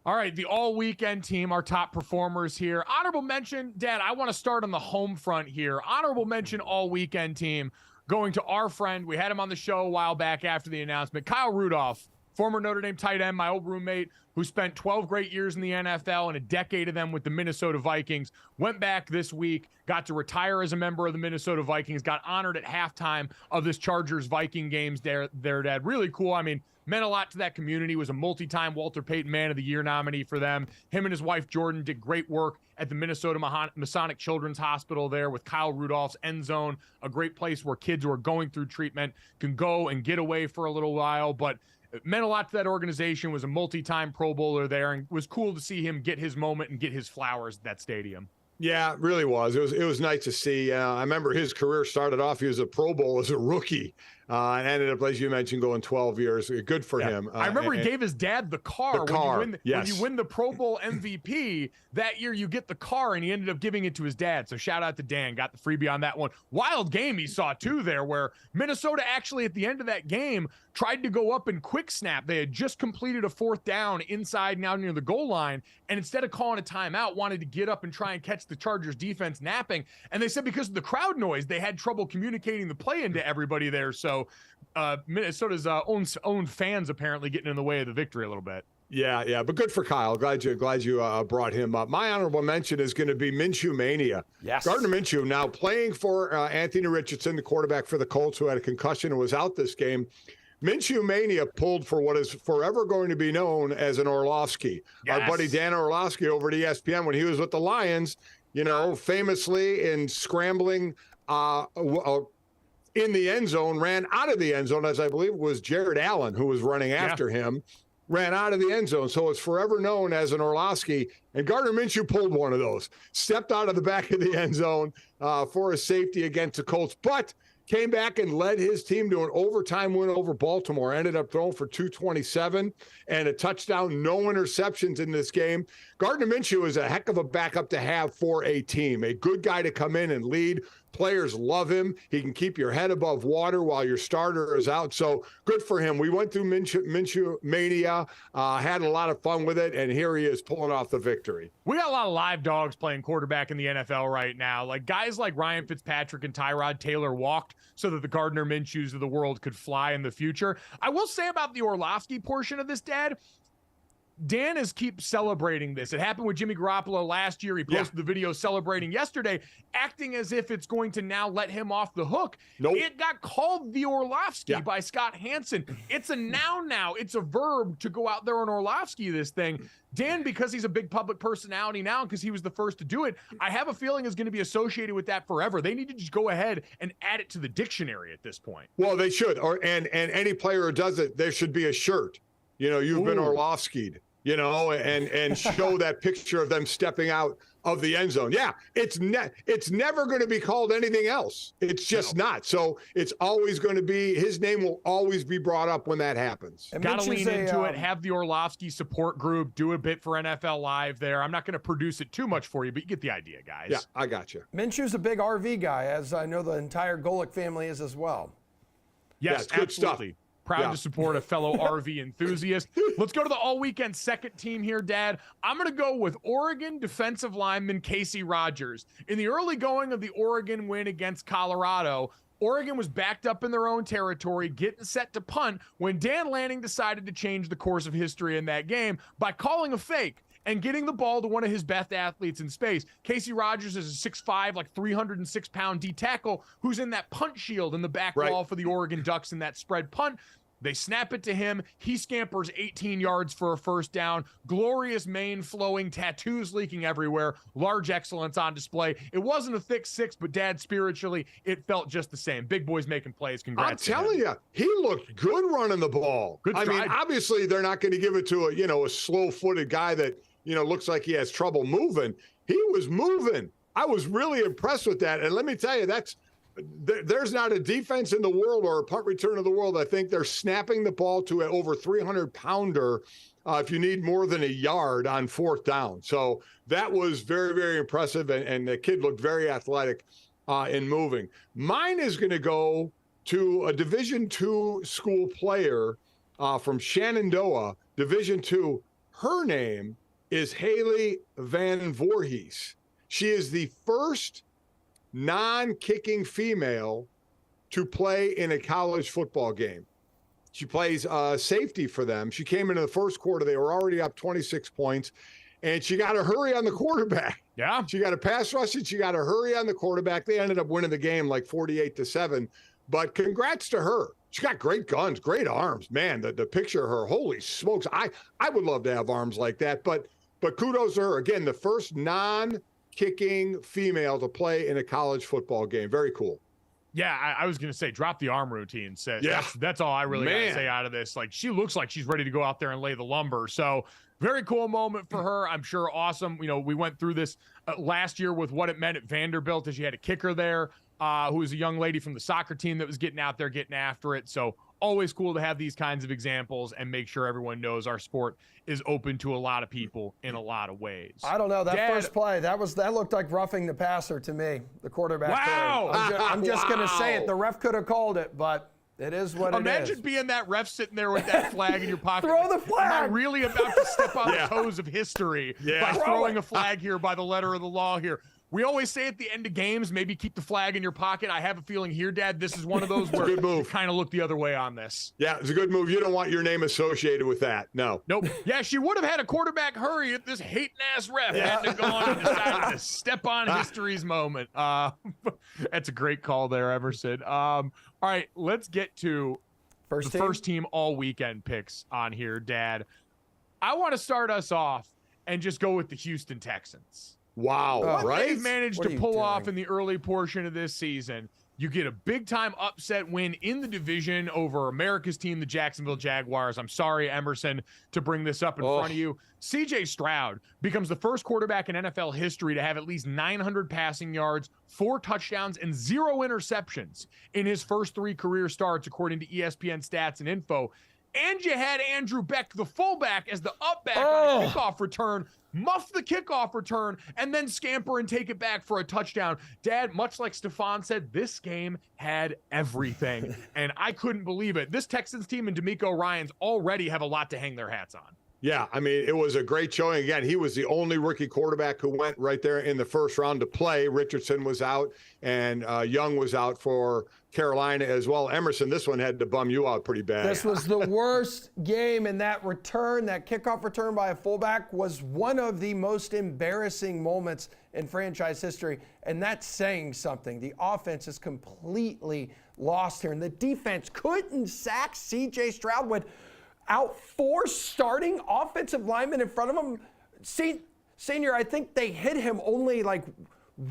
S1: All right, the all-weekend team, our top performers here. Honorable mention, Dad, I want to start on the home front here. Honorable mention all-weekend team going to our friend. We had him on the show a while back after the announcement. Kyle Rudolph former Notre Dame tight end, my old roommate, who spent 12 great years in the NFL and a decade of them with the Minnesota Vikings, went back this week, got to retire as a member of the Minnesota Vikings, got honored at halftime of this Chargers-Viking games there, Dad. Really cool. I mean, meant a lot to that community, was a multi-time Walter Payton Man of the Year nominee for them. Him and his wife, Jordan, did great work at the Minnesota Masonic Children's Hospital there with Kyle Rudolph's End Zone, a great place where kids who are going through treatment can go and get away for a little while. But it meant a lot to that organization, was a multi-time Pro Bowler there, and it was cool to see him get his moment and get his flowers at that stadium. Yeah,
S2: it really was. It was nice to see. I remember his career started off, he was a Pro Bowl as a rookie, and ended up, as you mentioned, going 12 years. Good for him.
S1: I remember he gave his dad the car. When you win the Pro Bowl MVP that year, you get the car, and he ended up giving it to his dad. So shout out to Dan, got the freebie on that one. Wild game he saw too there, where Minnesota actually at the end of that game tried to go up and quick snap. They had just completed a 4th down inside now near the goal line, and instead of calling a timeout, wanted to get up and try and catch the Chargers defense napping. And they said because of the crowd noise, they had trouble communicating the play into everybody there. So Minnesota's own fans apparently getting in the way of the victory a little bit.
S2: Yeah, but good for Kyle. Glad you brought him up. My honorable mention is going to be Minshew Mania.
S3: Yes.
S2: Gardner Minshew now playing for Anthony Richardson, the quarterback for the Colts, who had a concussion and was out this game. Minshew Mania pulled for what is forever going to be known as an Orlovsky.
S1: Yes.
S2: Our buddy Dan Orlovsky over at ESPN, when he was with the Lions, famously in scrambling in the end zone, ran out of the end zone, as I believe it was Jared Allen who was running after him, ran out of the end zone. So it's forever known as an Orlovsky. And Gardner Minshew pulled one of those, stepped out of the back of the end zone for a safety against the Colts, but came back and led his team to an overtime win over Baltimore. Ended up throwing for 227 and a touchdown, no interceptions in this game. Gardner Minshew is a heck of a backup to have for a team. A good guy to come in and lead. Players love him. He can keep your head above water while your starter is out. So good for him. We went through Minshew Mania, had a lot of fun with it, and here he is pulling off the victory.
S1: We got a lot of live dogs playing quarterback in the NFL right now. Like guys like Ryan Fitzpatrick and Tyrod Taylor walked so that the Gardner Minshews of the world could fly in the future. I will say about the Orlovsky portion of this, Dad, Dan is keep celebrating this. It happened with Jimmy Garoppolo last year. He posted the video celebrating yesterday, acting as if it's going to now let him off the hook.
S2: Nope.
S1: It got called the Orlovsky by Scott Hansen. It's a noun now. It's a verb to go out there and Orlovsky this thing. Dan, because he's a big public personality now, because he was the first to do it, I have a feeling is going to be associated with that forever. They need to just go ahead and add it to the dictionary at this point.
S2: Well, they should. And any player who does it, there should be a shirt. You've been Orlovsky'd, and show that picture of them stepping out of the end zone. Yeah, it's never going to be called anything else. It's just not. So it's always going to be, his name will always be brought up when that happens.
S1: Got to lean into it, have the Orlovsky support group, do a bit for NFL Live there. I'm not going to produce it too much for you, but you get the idea, guys.
S2: Yeah, I got you.
S3: Minshew's a big RV guy, as I know the entire Golic family is as well.
S1: Yes,
S2: good
S1: absolutely.
S2: Stuff.
S1: Proud to support a fellow RV enthusiast. Let's go to the all-weekend second team here, Dad. I'm going to go with Oregon defensive lineman Casey Rogers. In the early going of the Oregon win against Colorado, Oregon was backed up in their own territory, getting set to punt, when Dan Lanning decided to change the course of history in that game by calling a fake and getting the ball to one of his best athletes in space. Casey Rogers is a 6'5", like 306-pound D tackle who's in that punt shield in the back wall for the Oregon Ducks in that spread punt. They snap it to him. He scampers 18 yards for a first down. Glorious mane flowing, tattoos leaking everywhere. Large excellence on display. It wasn't a thick six, but Dad, spiritually, it felt just the same. Big boys making plays. Congrats.
S2: I'm telling you, he looked good running the ball.
S1: Good stride.
S2: I mean, obviously they're not going to give it to a slow-footed guy that, looks like he has trouble moving. He was moving. I was really impressed with that. And let me tell you, there's not a defense in the world or a punt return of the world. I think they're snapping the ball to an over 300-pounder if you need more than a yard on fourth down. So that was very, very impressive, and the kid looked very athletic in moving. Mine is going to go to a Division II school player from Shenandoah, Division II. Her name is Haley Van Voorhees. She is the first non-kicking female to play in a college football game. She plays safety for them. She came into the first quarter. They were already up 26 points, and she got to hurry on the quarterback.
S1: Yeah.
S2: She got to pass rush, and she got to hurry on the quarterback. They ended up winning the game like 48-7. But congrats to her. She got great guns, great arms. Man, the picture of her, holy smokes. I would love to have arms like that. But kudos to her. Again, the first non-kicking female to play in a college football game. Very cool.
S1: Yeah, I was going to say, drop the arm routine. So
S2: Yeah.
S1: That's all I really got to say out of this. Like, she looks like she's ready to go out there and lay the lumber. So very cool moment for her. I'm sure awesome. You know, we went through this last year with what it meant at Vanderbilt as you had a kicker there who was a young lady from the soccer team that was getting out there, getting after it. So always cool to have these kinds of examples and make sure everyone knows our sport is open to a lot of people in a lot of ways.
S3: I don't know. That
S1: Dad,
S3: first play, that looked like roughing the passer to me, the quarterback.
S1: Wow.
S3: I'm just going to say it. The ref could have called it, but it is what it is.
S1: Imagine being that ref sitting there with that flag in your pocket.
S3: Throw the flag.
S1: Am I really about to step on the toes of history by
S3: Throw
S1: throwing
S3: it.
S1: a flag here by the letter of the law here? We always say at the end of games, maybe keep the flag in your pocket. I have a feeling here, Dad, this is one of those where you kind of look the other way on this.
S2: Yeah, it's a good move. You don't want your name associated with that. No.
S1: Nope. Yeah, she would have had a quarterback hurry if this hating-ass ref hadn't gone and decided to step on history's moment. That's a great call there, Emerson. All right, let's get to first team all weekend picks on here, Dad. I want to start us off and just go with the Houston Texans.
S2: Wow, right?
S1: They've managed
S3: What
S1: to
S3: are you
S1: pull
S3: doing?
S1: off in the early portion of this season. You get a big-time upset win in the division over America's team, the Jacksonville Jaguars. I'm sorry, Emerson, to bring this up in front of you. C.J. Stroud becomes the first quarterback in NFL history to have at least 900 passing yards, 4 touchdowns, and 0 interceptions in his first 3 career starts, according to ESPN Stats and Info. And you had Andrew Beck, the fullback, as the up back on a kickoff return, muff the kickoff return, and then scamper and take it back for a touchdown. Dad, much like Stefan said, this game had everything, and I couldn't believe it. This Texans team and D'Amico Ryans already have a lot to hang their hats on.
S2: Yeah, I mean, it was a great showing. Again, he was the only rookie quarterback who went right there in the first round to play. Richardson was out, and Young was out for Carolina as well. Emerson, this one had to bum you out pretty bad.
S3: This was the worst game, and that return, that kickoff return by a fullback, was one of the most embarrassing moments in franchise history, and that's saying something. The offense is completely lost here, and the defense couldn't sack C.J. Stroud with out 4 starting offensive linemen in front of him. Senior, I think they hit him only like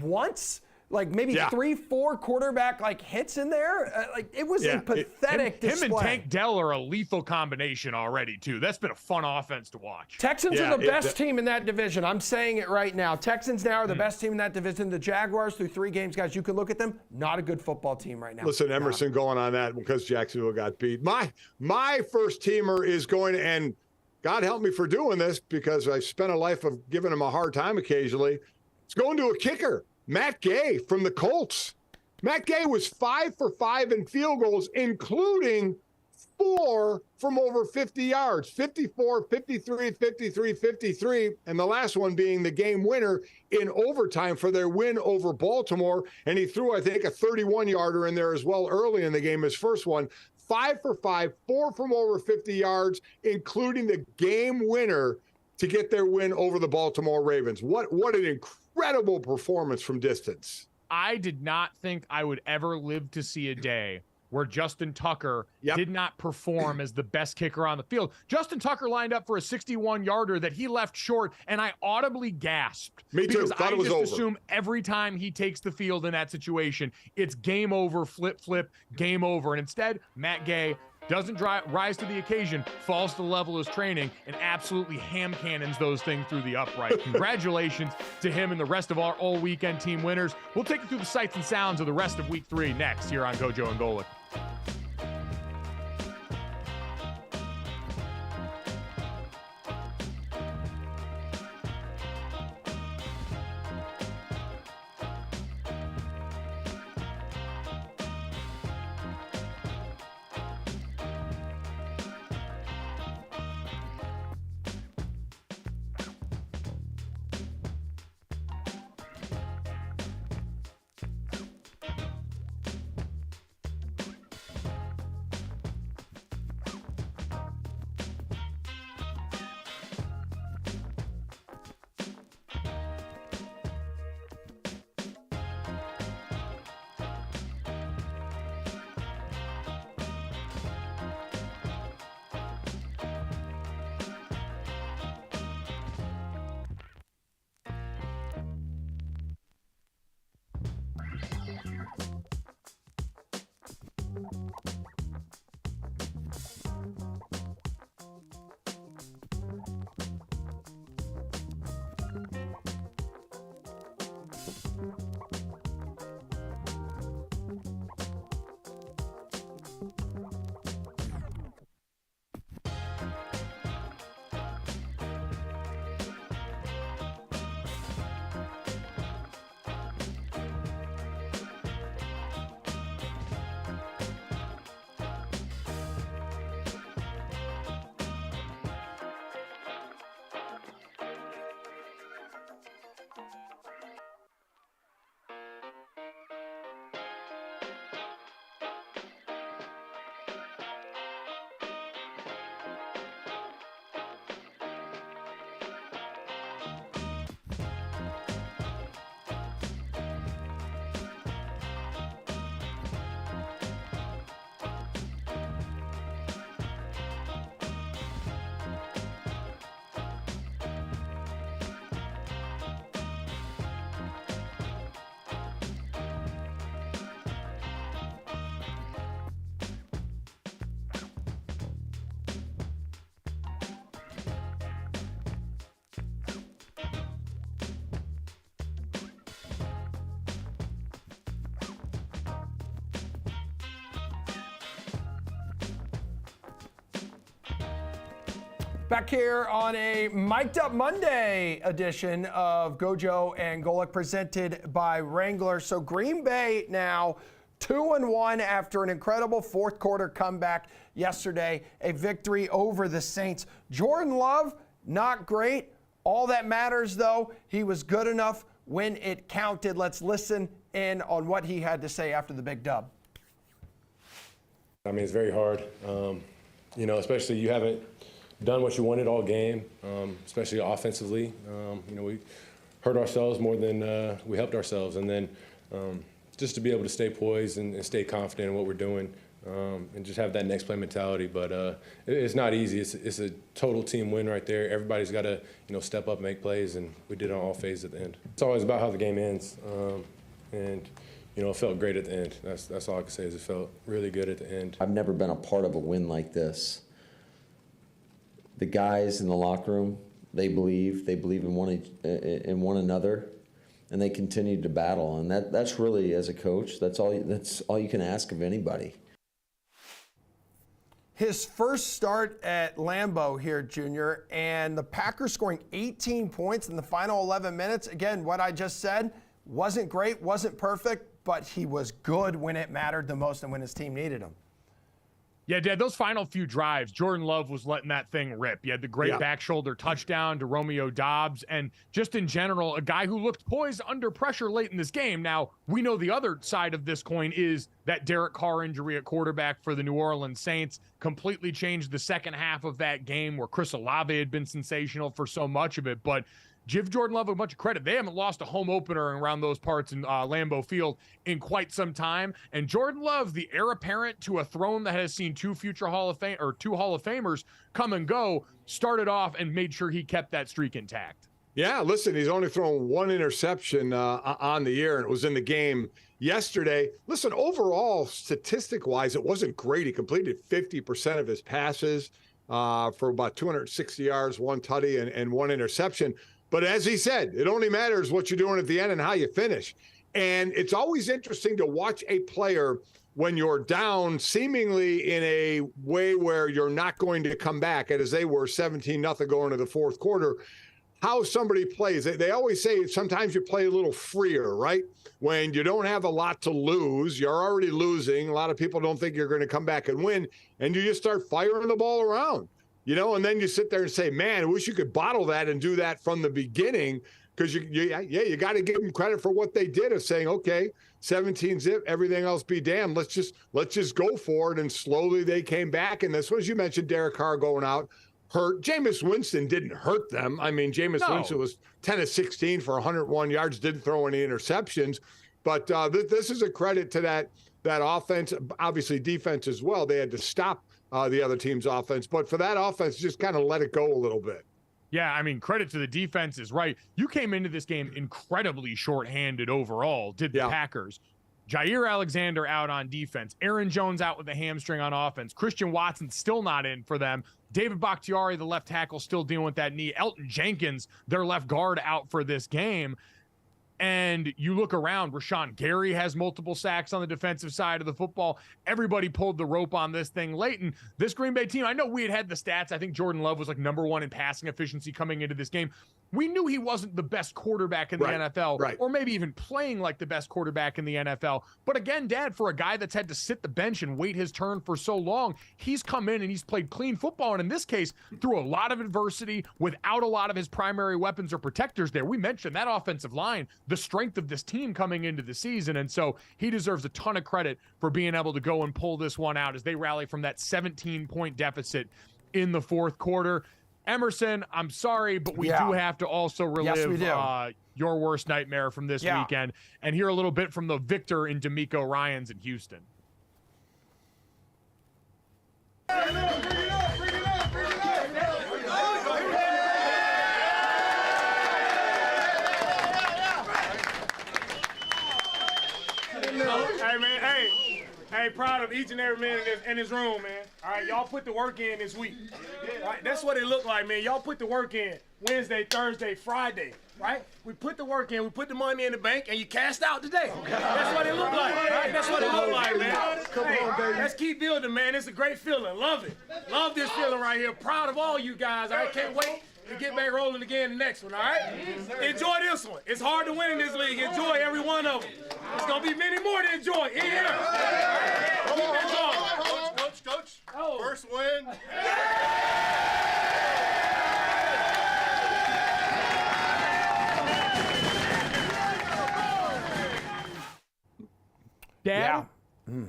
S3: once, like maybe 3-4 quarterback like hits in there. Like it was a pathetic display.
S1: Him and Tank Dell are a lethal combination already too. That's been a fun offense to watch.
S3: Texans are the best team in that division. I'm saying it right now. Texans now are the best team in that division. The Jaguars, through 3 games, guys, you can look at them. Not a good football team right now.
S2: Listen, Emerson going on that because Jacksonville got beat. My first teamer is going to, and God help me for doing this because I've spent a life of giving him a hard time occasionally. It's going to a kicker, Matt Gay from the Colts. Matt Gay was 5 for 5 in field goals, including 4 from over 50 yards, 54, 53, 53, 53, and the last one being the game winner in overtime for their win over Baltimore. And he threw, I think, a 31-yarder in there as well early in the game, his first one. 5 for 5, 4 from over 50 yards, including the game winner to get their win over the Baltimore Ravens. What an incredible performance from distance.
S1: I did not think I would ever live to see a day where Justin Tucker did not perform as the best kicker on the field. Justin Tucker lined up for a 61-yarder that he left short, and I audibly gasped.
S2: Me too.
S1: Because
S2: Thought
S1: I
S2: it was
S1: just
S2: over.
S1: assume every time he takes the field in that situation, it's game over, flip, game over. And instead, Matt Gay doesn't rise to the occasion, falls to the level of his training, and absolutely ham cannons those things through the upright. Congratulations to him and the rest of our all-weekend team winners. We'll take you through the sights and sounds of the rest of Week 3 next here on GoJo and Golic.
S3: Back here on a Mic'd Up Monday edition of GoJo and Golic presented by Wrangler. So Green Bay now 2-1 after an incredible fourth quarter comeback yesterday, a victory over the Saints. Jordan Love, not great. All that matters, though, he was good enough when it counted. Let's listen in on what he had to say after the big dub.
S6: I mean, it's very hard, especially you haven't done what you wanted all game, especially offensively. We hurt ourselves more than we helped ourselves. And then just to be able to stay poised and stay confident in what we're doing and just have that next play mentality. But it's not easy. It's a total team win right there. Everybody's got to, step up and make plays, and we did it on all phases at the end. It's always about how the game ends. It felt great at the end. That's all I can say is it felt really good at the end.
S7: I've never been a part of a win like this. The guys in the locker room, they believe in one another, and they continue to battle. And that's really, as a coach, that's all you can ask of anybody.
S3: His first start at Lambeau here, Junior, and the Packers scoring 18 points in the final 11 minutes. Again, what I just said wasn't great, wasn't perfect, but he was good when it mattered the most and when his team needed him.
S1: Yeah, Dad, those final few drives, Jordan Love was letting that thing rip. You had the great back shoulder touchdown to Romeo Doubs, and just in general, a guy who looked poised under pressure late in this game. Now, we know the other side of this coin is that Derek Carr injury at quarterback for the New Orleans Saints completely changed the second half of that game where Chris Olave had been sensational for so much of it. But give Jordan Love a bunch of credit. They haven't lost a home opener around those parts in Lambeau Field in quite some time. And Jordan Love, the heir apparent to a throne that has seen two Hall of Famers come and go, started off and made sure he kept that streak intact.
S2: Yeah, listen, he's only thrown one interception on the year, and it was in the game yesterday. Listen, overall, statistic-wise, it wasn't great. He completed 50% of his passes for about 260 yards, one tutty, and one interception. But as he said, it only matters what you're doing at the end and how you finish. And it's always interesting to watch a player when you're down seemingly in a way where you're not going to come back, and as they were 17-0 going to the fourth quarter, how somebody plays. They always say sometimes you play a little freer, right? When you don't have a lot to lose, you're already losing. A lot of people don't think you're going to come back and win, and you just start firing the ball around. And then you sit there and say, man, I wish you could bottle that and do that from the beginning, because you got to give them credit for what they did of saying, okay, 17-zip, everything else be damned. Let's just go for it. And slowly they came back. And this was, you mentioned Derek Carr going out hurt. Jameis Winston didn't hurt them. I mean, Jameis Winston was 10 of 16 for 101 yards, didn't throw any interceptions. But this is a credit to that offense, obviously defense as well. They had to stop the other team's offense. But for that offense, just kind of let it go a little bit.
S1: Yeah, I mean, credit to the defense is right. You came into this game incredibly shorthanded overall, did the Packers. Jair Alexander out on defense. Aaron Jones out with a hamstring on offense. Christian Watson still not in for them. David Bakhtiari, the left tackle, still dealing with that knee. Elton Jenkins, their left guard, out for this game. And you look around, Rashawn Gary has multiple sacks on the defensive side of the football. Everybody pulled the rope on this thing late. And this Green Bay team, I know we had the stats. I think Jordan Love was like #1 in passing efficiency coming into this game. We knew he wasn't the best quarterback in the NFL, or maybe even playing like the best quarterback in the NFL. But again, Dad, for a guy that's had to sit the bench and wait his turn for so long, he's come in and he's played clean football. And in this case, through a lot of adversity, without a lot of his primary weapons or protectors there. We mentioned that offensive line, the strength of this team coming into the season. And so he deserves a ton of credit for being able to go and pull this one out as they rally from that 17-point deficit in the fourth quarter. Emerson, I'm sorry, but we do have to also relive your worst nightmare from this weekend and hear a little bit from the victor in D'Amico Ryans in Houston.
S8: Hey, man, hey, proud of each and every man in this room, man. All All right, y'all put the work in this week. Right, that's what it looked like, man. Y'all put the work in Wednesday, Thursday, Friday, right? We put the work in, we put the money in the bank, and you cashed out today. That's what it looked like, right? That's what it looked like, man. Hey, let's keep building, man. It's a great feeling. Love it. Love this feeling right here. Proud of all you guys. I can't wait to get back rolling again the next one, all right? Enjoy this one. It's hard to win in this league. Enjoy every one of them. There's going to be many more to enjoy in here. Keep enjoying.
S9: Coach, first win.
S1: Dad,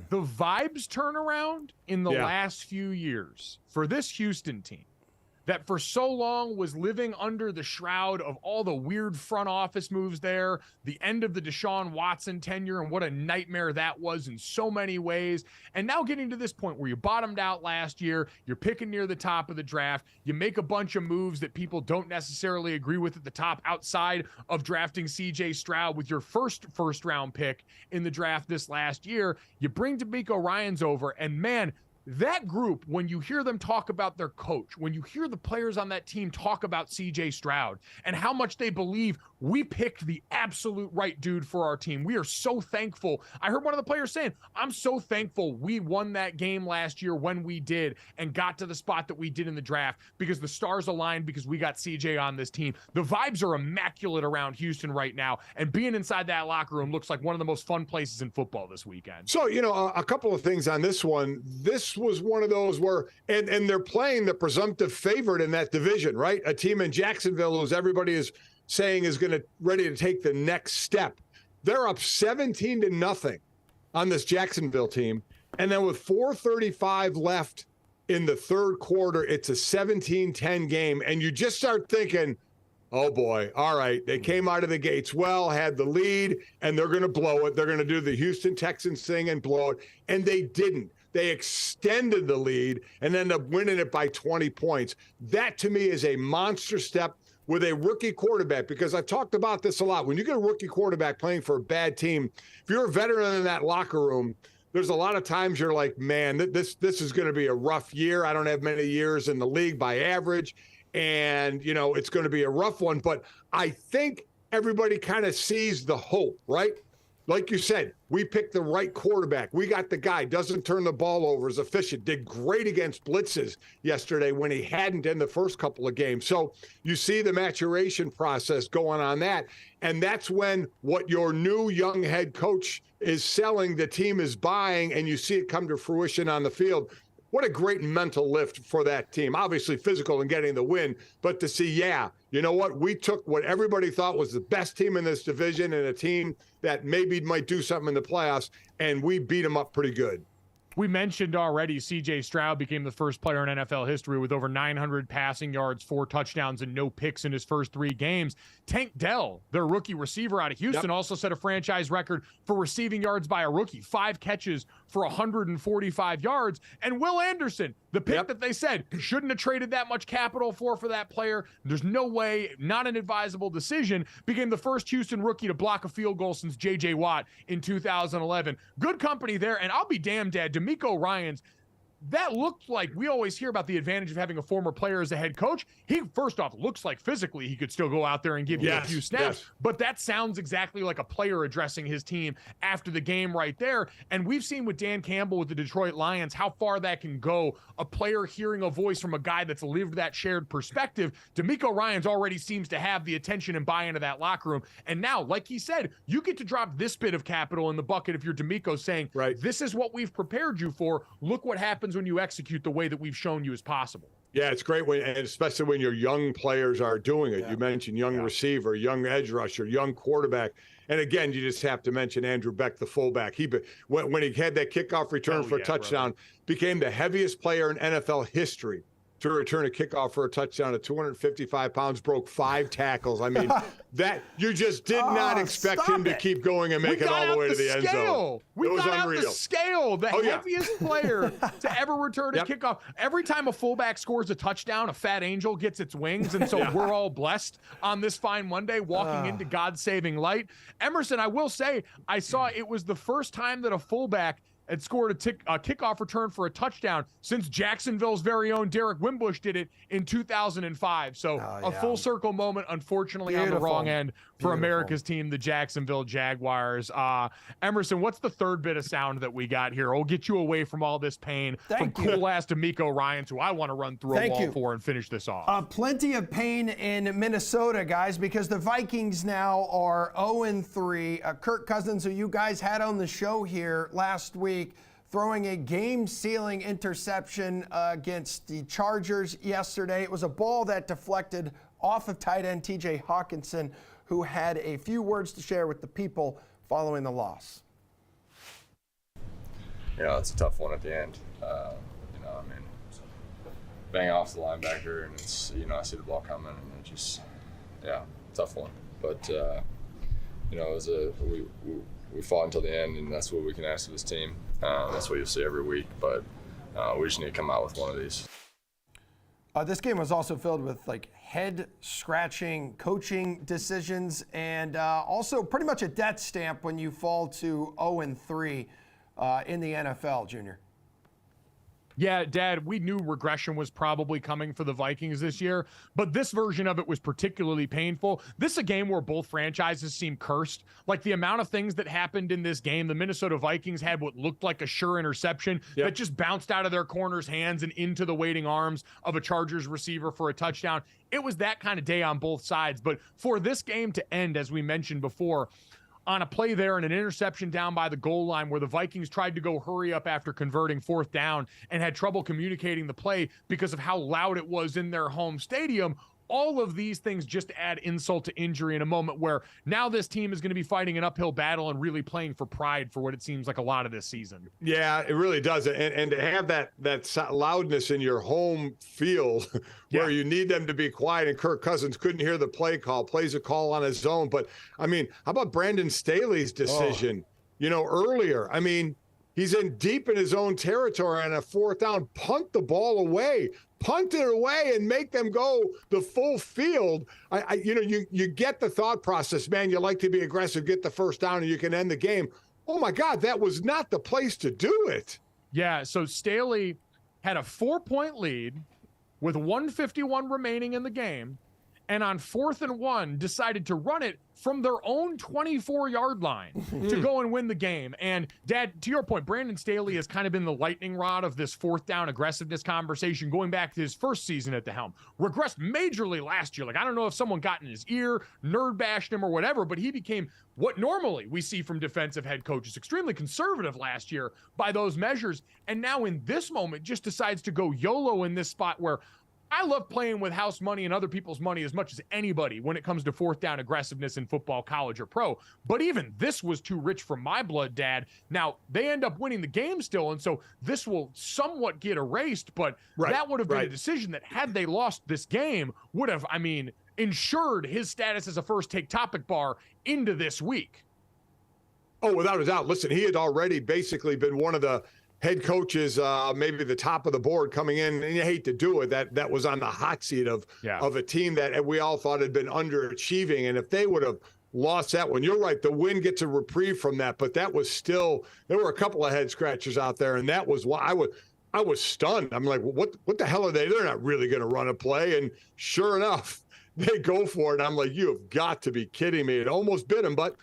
S1: the vibes turn around in the last few years for this Houston team that for so long was living under the shroud of all the weird front office moves there, the end of the Deshaun Watson tenure, and what a nightmare that was in so many ways. And now getting to this point where you bottomed out last year, you're picking near the top of the draft, you make a bunch of moves that people don't necessarily agree with at the top outside of drafting CJ Stroud with your first round pick in the draft this last year. You bring DeMeco Ryans over, and man, that group, when you hear them talk about their coach, when you hear the players on that team talk about CJ Stroud and how much they believe we picked the absolute right dude for our team. We are so thankful. I heard one of the players saying, I'm so thankful we won that game last year when we did and got to the spot that we did in the draft because the stars aligned because we got CJ on this team. The vibes are immaculate around Houston right now, and being inside that locker room looks like one of the most fun places in football this weekend.
S2: So, a couple of things on this one. This was one of those where, and they're playing the presumptive favorite in that division, right? A team in Jacksonville who's everybody is saying is ready to take the next step. They're up 17-0 on this Jacksonville team. And then with 4:35 left in the third quarter, it's a 17-10 game. And you just start thinking, oh boy, all right, they came out of the gates well, had the lead, and they're going to blow it. They're going to do the Houston Texans thing and blow it. And they didn't. They extended the lead and ended up winning it by 20 points. That, to me, is a monster step with a rookie quarterback, because I've talked about this a lot. When you get a rookie quarterback playing for a bad team, if you're a veteran in that locker room, there's a lot of times you're like, man, this is going to be a rough year. I don't have many years in the league by average, and, it's going to be a rough one. But I think everybody kind of sees the hope, right? Like you said, we picked the right quarterback. We got the guy, doesn't turn the ball over, is efficient, did great against blitzes yesterday when he hadn't in the first couple of games. So you see the maturation process going on that. And that's when what your new young head coach is selling, the team is buying, and you see it come to fruition on the field. What a great mental lift for that team. Obviously physical and getting the win, but to see, you know what? We took what everybody thought was the best team in this division and a team that maybe might do something in the playoffs, and we beat them up pretty good.
S1: We mentioned already CJ Stroud became the first player in NFL history with over 900 passing yards, 4 touchdowns, and no picks in his first 3 games. Tank Dell, their rookie receiver out of Houston, also set a franchise record for receiving yards by a rookie, 5 catches for 145 yards. And Will Anderson, the pick that they said shouldn't have traded that much capital for that player, there's no way, not an advisable decision, became the first Houston rookie to block a field goal since J.J. Watt in 2011. Good company there, and I'll be damned, Dad, DeMeco Ryans, that looked like, we always hear about the advantage of having a former player as a head coach. He, first off, looks like physically he could still go out there and give you a few snaps, but that sounds exactly like a player addressing his team after the game right there. And we've seen with Dan Campbell with the Detroit Lions how far that can go, a player hearing a voice from a guy that's lived that shared perspective. DeMeco Ryans already seems to have the attention and buy into that locker room. And now, like he said, you get to drop this bit of capital in the bucket if you're DeMeco, saying, this is what we've prepared you for. Look what happens when you execute the way that we've shown you is possible.
S2: Yeah, it's great, and especially when your young players are doing it. You mentioned young receiver, young edge rusher, young quarterback. And again, you just have to mention Andrew Beck, the fullback. When he had that kickoff return for a touchdown, became the heaviest player in NFL history to return a kickoff for a touchdown at 255 pounds, broke 5 tackles. I mean, that you just did not expect him to keep going and make it all the way to the end zone.
S1: We got out the scale. The heaviest player to ever return a kickoff. Every time a fullback scores a touchdown, a fat angel gets its wings, and so we're all blessed on this fine Monday, walking into God-saving light. Emerson, I will say, I saw it was the first time that a fullback had scored a kickoff return for a touchdown since Jacksonville's very own Derek Wimbush did it in 2005. So a full circle moment, unfortunately, on the wrong end for America's team, the Jacksonville Jaguars. Emerson, what's the third bit of sound that we got here? We'll get you away from all this pain from cool-ass D'Amico Ryans, who I want to run through a wall for and finish this off.
S3: Plenty of pain in Minnesota, guys, because the Vikings now are 0-3. Kirk Cousins, who you guys had on the show here last week, throwing a game-sealing interception against the Chargers yesterday. It was a ball that deflected off of tight end TJ Hawkinson, who had a few words to share with the people following the loss.
S10: It's a tough one at the end. Bang off the linebacker, and it's, I see the ball coming, and it just, tough one. But, it was we fought until the end, and that's what we can ask of this team. That's what you'll see every week, but we just need to come out with one of these.
S3: This game was also filled with head-scratching coaching decisions, and also pretty much a death stamp when you fall to 0-3 in the NFL, Junior.
S1: Yeah, Dad, we knew regression was probably coming for the Vikings this year, but this version of it was particularly painful. This is a game where both franchises seem cursed. Like, the amount of things that happened in this game, the Minnesota Vikings had what looked like a sure interception that just bounced out of their corner's hands and into the waiting arms of a Chargers receiver for a touchdown. It was that kind of day on both sides. But for this game to end, as we mentioned before, on a play there and an interception down by the goal line where the Vikings tried to go hurry up after converting fourth down and had trouble communicating the play because of how loud it was in their home stadium. All of these things just add insult to injury in a moment where now this team is going to be fighting an uphill battle and really playing for pride for what it seems like a lot of this season.
S2: Yeah, it really does. And to have that loudness in your home field where you need them to be quiet, and Kirk Cousins couldn't hear the play call, plays a call on his own. But, how about Brandon Staley's decision, earlier? He's in deep in his own territory on a fourth down, punt the ball away. Punt it away and make them go the full field. You get the thought process, man. You like to be aggressive, get the first down, and you can end the game. Oh, my God, that was not the place to do it.
S1: Yeah, so Staley had a 4-point lead with 1:51 remaining in the game, and on 4th and 1 decided to run it from their own 24-yard line to go and win the game. And, Dad, to your point, Brandon Staley has kind of been the lightning rod of this fourth down aggressiveness conversation going back to his first season at the helm. Regressed majorly last year. I don't know if someone got in his ear, nerd bashed him or whatever, but he became what normally we see from defensive head coaches, extremely conservative last year by those measures. And now in this moment just decides to go YOLO in this spot where I love playing with house money and other people's money as much as anybody when it comes to fourth down aggressiveness in football, college, or pro. But even this was too rich for my blood, Dad. Now, they end up winning the game still, and so this will somewhat get erased, but that would have been a decision that, had they lost this game, would have, ensured his status as a first-take topic bar into this week.
S2: Oh, without a doubt. Listen, he had already basically been one of the head coaches, maybe the top of the board coming in, and you hate to do it, that was on the hot seat of a team that we all thought had been underachieving. And if they would have lost that one, you're right, the win gets a reprieve from that, but that was still, there were a couple of head scratchers out there, and that was why I was stunned. I'm like, what the hell are they? They're not really going to run a play. And sure enough, they go for it. And I'm like, you have got to be kidding me. It almost bit them, but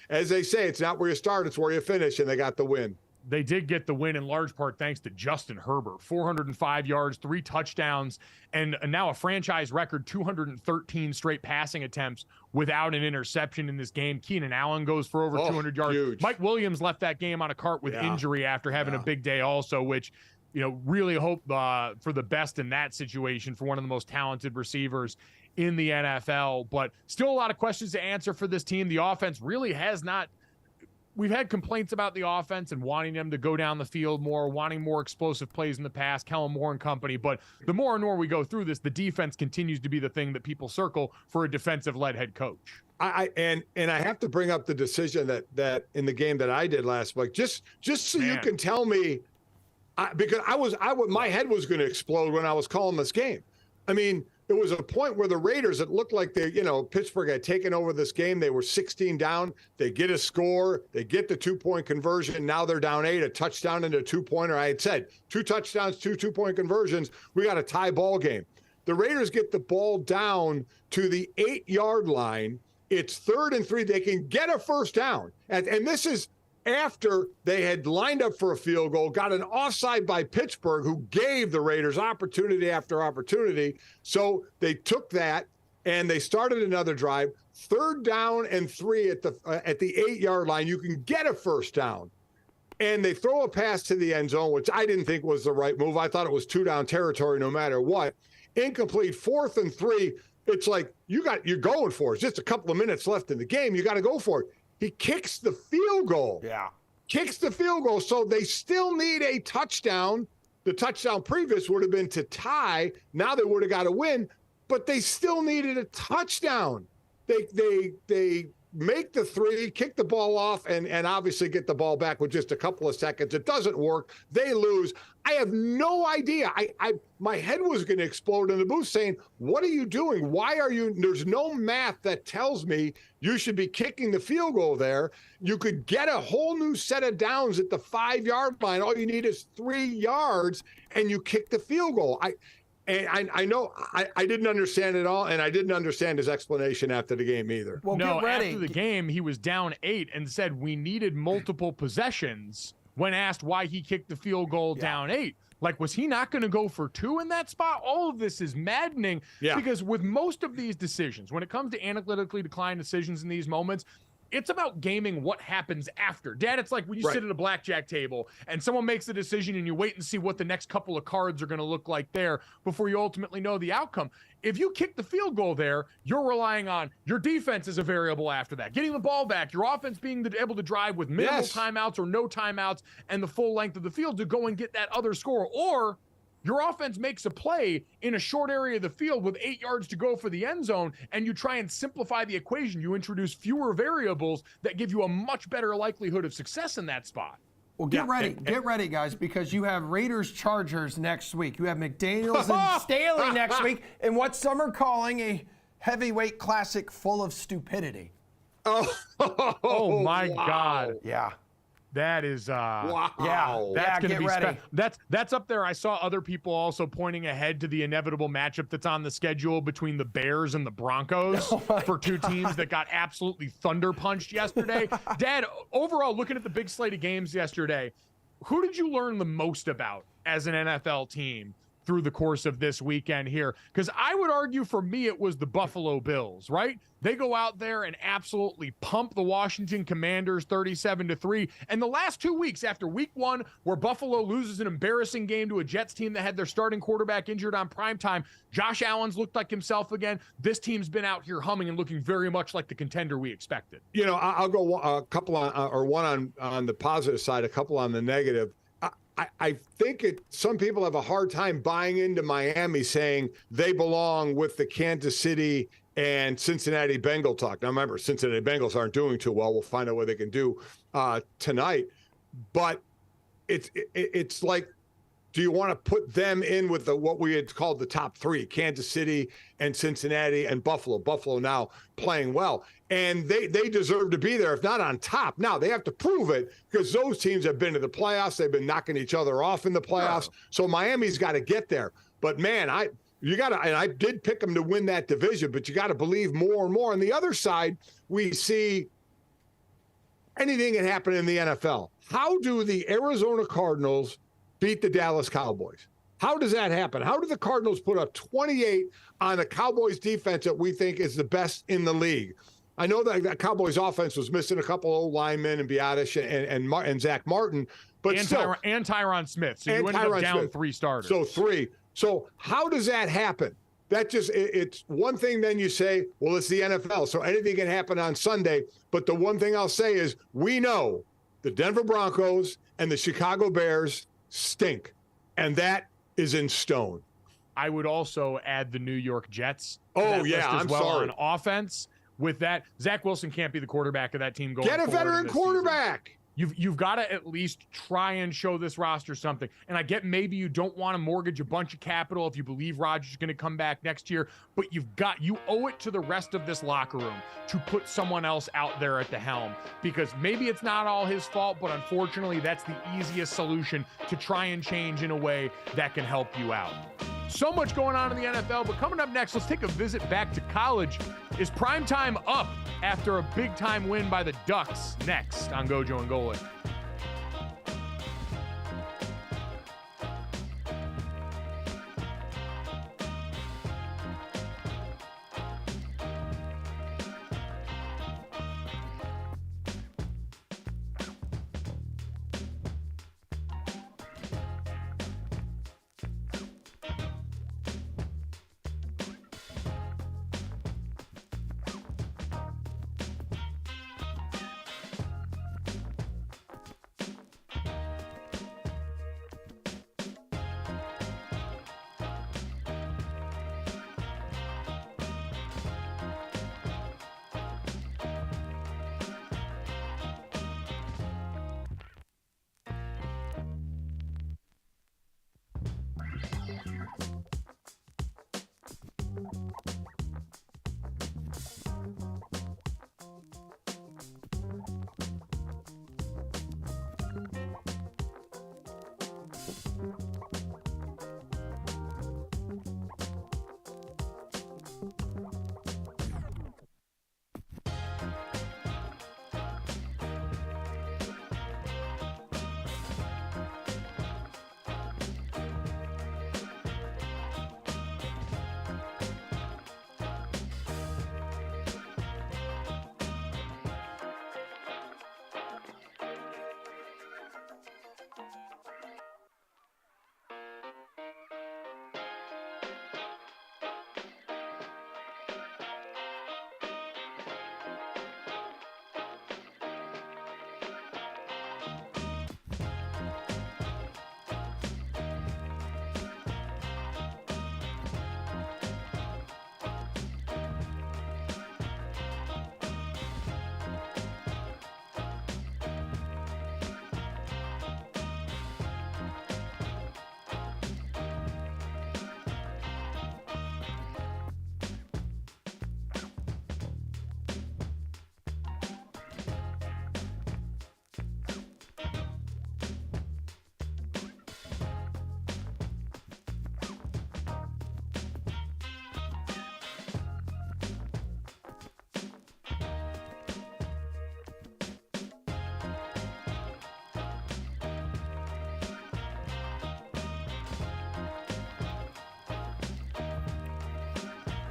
S2: as they say, it's not where you start, it's where you finish, and they got the win.
S1: They did get the win in large part thanks to Justin Herbert, 405 yards, 3 touchdowns, and now a franchise record 213 straight passing attempts without an interception in this game. Keenan Allen goes for over 200 yards.
S2: Huge.
S1: Mike Williams left that game on a cart with injury after having a big day also, which, really hope for the best in that situation for one of the most talented receivers in the NFL. But still a lot of questions to answer for this team. The offense really has not. We've had complaints about the offense and wanting them to go down the field more, wanting more explosive plays in the past, Kellen Moore and company. But the more and more we go through this, the defense continues to be the thing that people circle for a defensive-led head coach.
S2: And I have to bring up the decision that in the game that I did last week, just so you can tell me, because my head was going to explode when I was calling this game. it was a point where the Raiders, it looked like Pittsburgh had taken over this game. They were 16 down. They get a score. They get the 2-point conversion. Now they're down 8, a touchdown and a 2-pointer. I had said 2 touchdowns, 2 2-point conversions. We got a tie ball game. The Raiders get the ball down to the 8-yard line. It's 3rd and 3. They can get a first down. And this is after they had lined up for a field goal, got an offside by Pittsburgh, who gave the Raiders opportunity after opportunity. So they took that and they started another drive. 3rd down and 3 at the 8-yard line. You can get a first down. And they throw a pass to the end zone, which I didn't think was the right move. I thought it was 2-down territory no matter what. Incomplete, 4th and 3. It's like you're going for it. It's just a couple of minutes left in the game. You got to go for it. He kicks the field goal.
S3: Yeah.
S2: Kicks the field goal. So they still need a touchdown. The touchdown previous would have been to tie. Now they would have got a win, but they still needed a touchdown. They make the 3, kick the ball off, and obviously get the ball back with just a couple of seconds. It doesn't work. They lose. I have no idea. My head was going to explode in the booth saying, what are you doing? Why are you? There's no math that tells me you should be kicking the field goal there. You could get a whole new set of downs at the 5-yard line. All you need is 3 yards, and you kick the field goal. I know I didn't understand it all, and I didn't understand his explanation after the game either.
S3: Well,
S1: no,
S3: get ready.
S1: after the game, he was down 8 and said we needed multiple possessions when asked why he kicked the field goal down 8. Like, was he not going to go for 2 in that spot? All of this is maddening because with most of these decisions, when it comes to analytically declined decisions in these moments, it's about gaming what happens after. Dad, it's like when you sit at a blackjack table and someone makes a decision and you wait and see what the next couple of cards are going to look like there before you ultimately know the outcome. If you kick the field goal there, you're relying on your defense as a variable after that, getting the ball back, your offense being able to drive with minimal timeouts or no timeouts and the full length of the field to go and get that other score. Or your offense makes a play in a short area of the field with 8 yards to go for the end zone, and you try and simplify the equation. You introduce fewer variables that give you a much better likelihood of success in that spot.
S3: Well, get ready, guys, because you have Raiders-Chargers next week. You have McDaniels and Staley next week, and what some are calling a heavyweight classic full of stupidity.
S1: Oh my God.
S3: Yeah.
S1: That is
S2: wow.
S1: That's going to be
S3: ready.
S1: That's up there. I saw other people also pointing ahead to the inevitable matchup that's on the schedule between the Bears and the Broncos for 2 teams that got absolutely thunder punched yesterday. Dad, overall, looking at the big slate of games yesterday, who did you learn the most about as an NFL team through the course of this weekend here? Because I would argue for me it was the Buffalo Bills, right? They go out there and absolutely pump the Washington Commanders 37-3. And the last 2 weeks after week 1, where Buffalo loses an embarrassing game to a Jets team that had their starting quarterback injured on primetime, Josh Allen's looked like himself again. This team's been out here humming and looking very much like the contender we expected.
S2: You know, I'll go a couple on, or one on the positive side, a couple on the negative. I think some people have a hard time buying into Miami saying they belong with the Kansas City and Cincinnati Bengal talk. Now, remember, Cincinnati Bengals aren't doing too well. We'll find out what they can do tonight. But it's like, do you want to put them in with what we had called the top 3, Kansas City and Cincinnati and Buffalo? Buffalo now playing well. And they deserve to be there, if not on top. Now, they have to prove it because those teams have been to the playoffs. They've been knocking each other off in the playoffs. So Miami's got to get there. But, man, I did pick them to win that division, but you got to believe more and more. On the other side, we see anything can happen in the NFL. How do the Arizona Cardinals beat the Dallas Cowboys? How does that happen? How do the Cardinals put up 28 on a Cowboys defense that we think is the best in the league? I know that Cowboys offense was missing a couple old linemen and Biadasz and Zach Martin, but
S1: and Tyron Smith. So you ended up down 3 starters.
S2: So 3. So how does that happen? That just, it's one thing. Then you say, well, it's the NFL, so anything can happen on Sunday. But the one thing I'll say is we know the Denver Broncos and the Chicago Bears stink, and that is in stone.
S1: I would also add the New York Jets.
S2: Oh, yeah, I'm sorry.
S1: On offense. With that, Zach Wilson can't be the quarterback of that team going forward.
S2: Get a veteran quarterback.
S1: You've got to at least try and show this roster something. And I get maybe you don't want to mortgage a bunch of capital if you believe Rodgers is going to come back next year, but you owe it to the rest of this locker room to put someone else out there at the helm, because maybe it's not all his fault, but unfortunately that's the easiest solution to try and change in a way that can help you out. So much going on in the NFL, but coming up next, let's take a visit back to college. Is primetime up after a big-time win by the Ducks? Next on GoJo and Golic.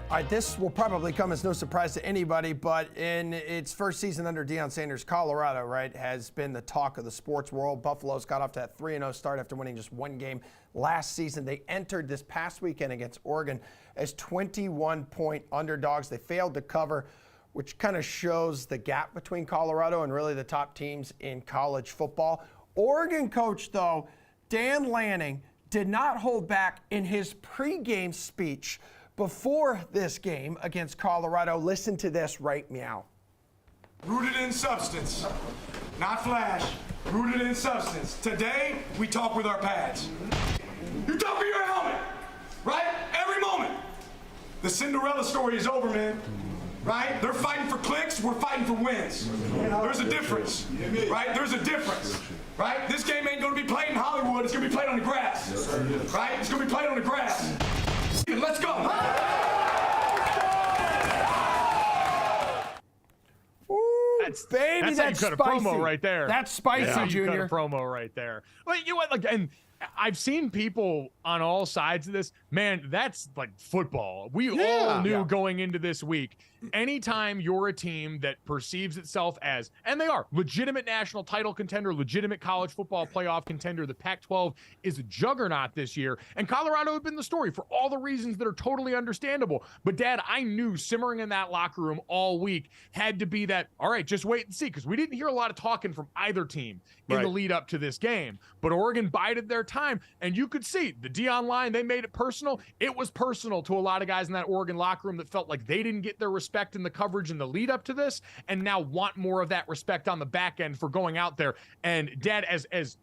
S3: All right, this will probably come as no surprise to anybody, but in its first season under Deion Sanders, Colorado, right, has been the talk of the sports world. Buffalo's got off to that 3-0 start after winning just one game last season. They entered this past weekend against Oregon as 21-point underdogs. They failed to cover, which kind of shows the gap between Colorado and really the top teams in college football. Oregon coach, though, Dan Lanning, did not hold back in his pregame speech before this game against Colorado. Listen to this right meow.
S8: Rooted in substance, not flash. Rooted in substance. Today, we talk with our pads. You talk with your helmet, right? Every moment. The Cinderella story is over, man. Right? They're fighting for clicks, we're fighting for wins. There's a difference, right? There's a difference, right? This game ain't gonna be played in Hollywood, it's gonna be played on the grass, right? It's gonna be played on the grass. Let's go.
S3: Ooh, baby,
S1: that's how you cut a promo right there.
S3: That's spicy,
S1: That's how
S3: Junior.
S1: you cut a promo right there. Well, you know what? Like, and I've seen people on all sides of this. Man, that's like football. We all knew going into this week, anytime you're a team that perceives itself as, and they are, legitimate national title contender, legitimate college football playoff contender, the Pac-12 is a juggernaut this year. And Colorado had been the story for all the reasons that are totally understandable. But, Dad, I knew simmering in that locker room all week had to be that, all right, just wait and see, because we didn't hear a lot of talking from either team in the lead up to this game. But Oregon bided their time. And you could see the Deion line, they made it personal. It was personal to a lot of guys in that Oregon locker room that felt like they didn't get their respect in the coverage in the lead up to this, and now want more of that respect on the back end for going out there. And Dad, as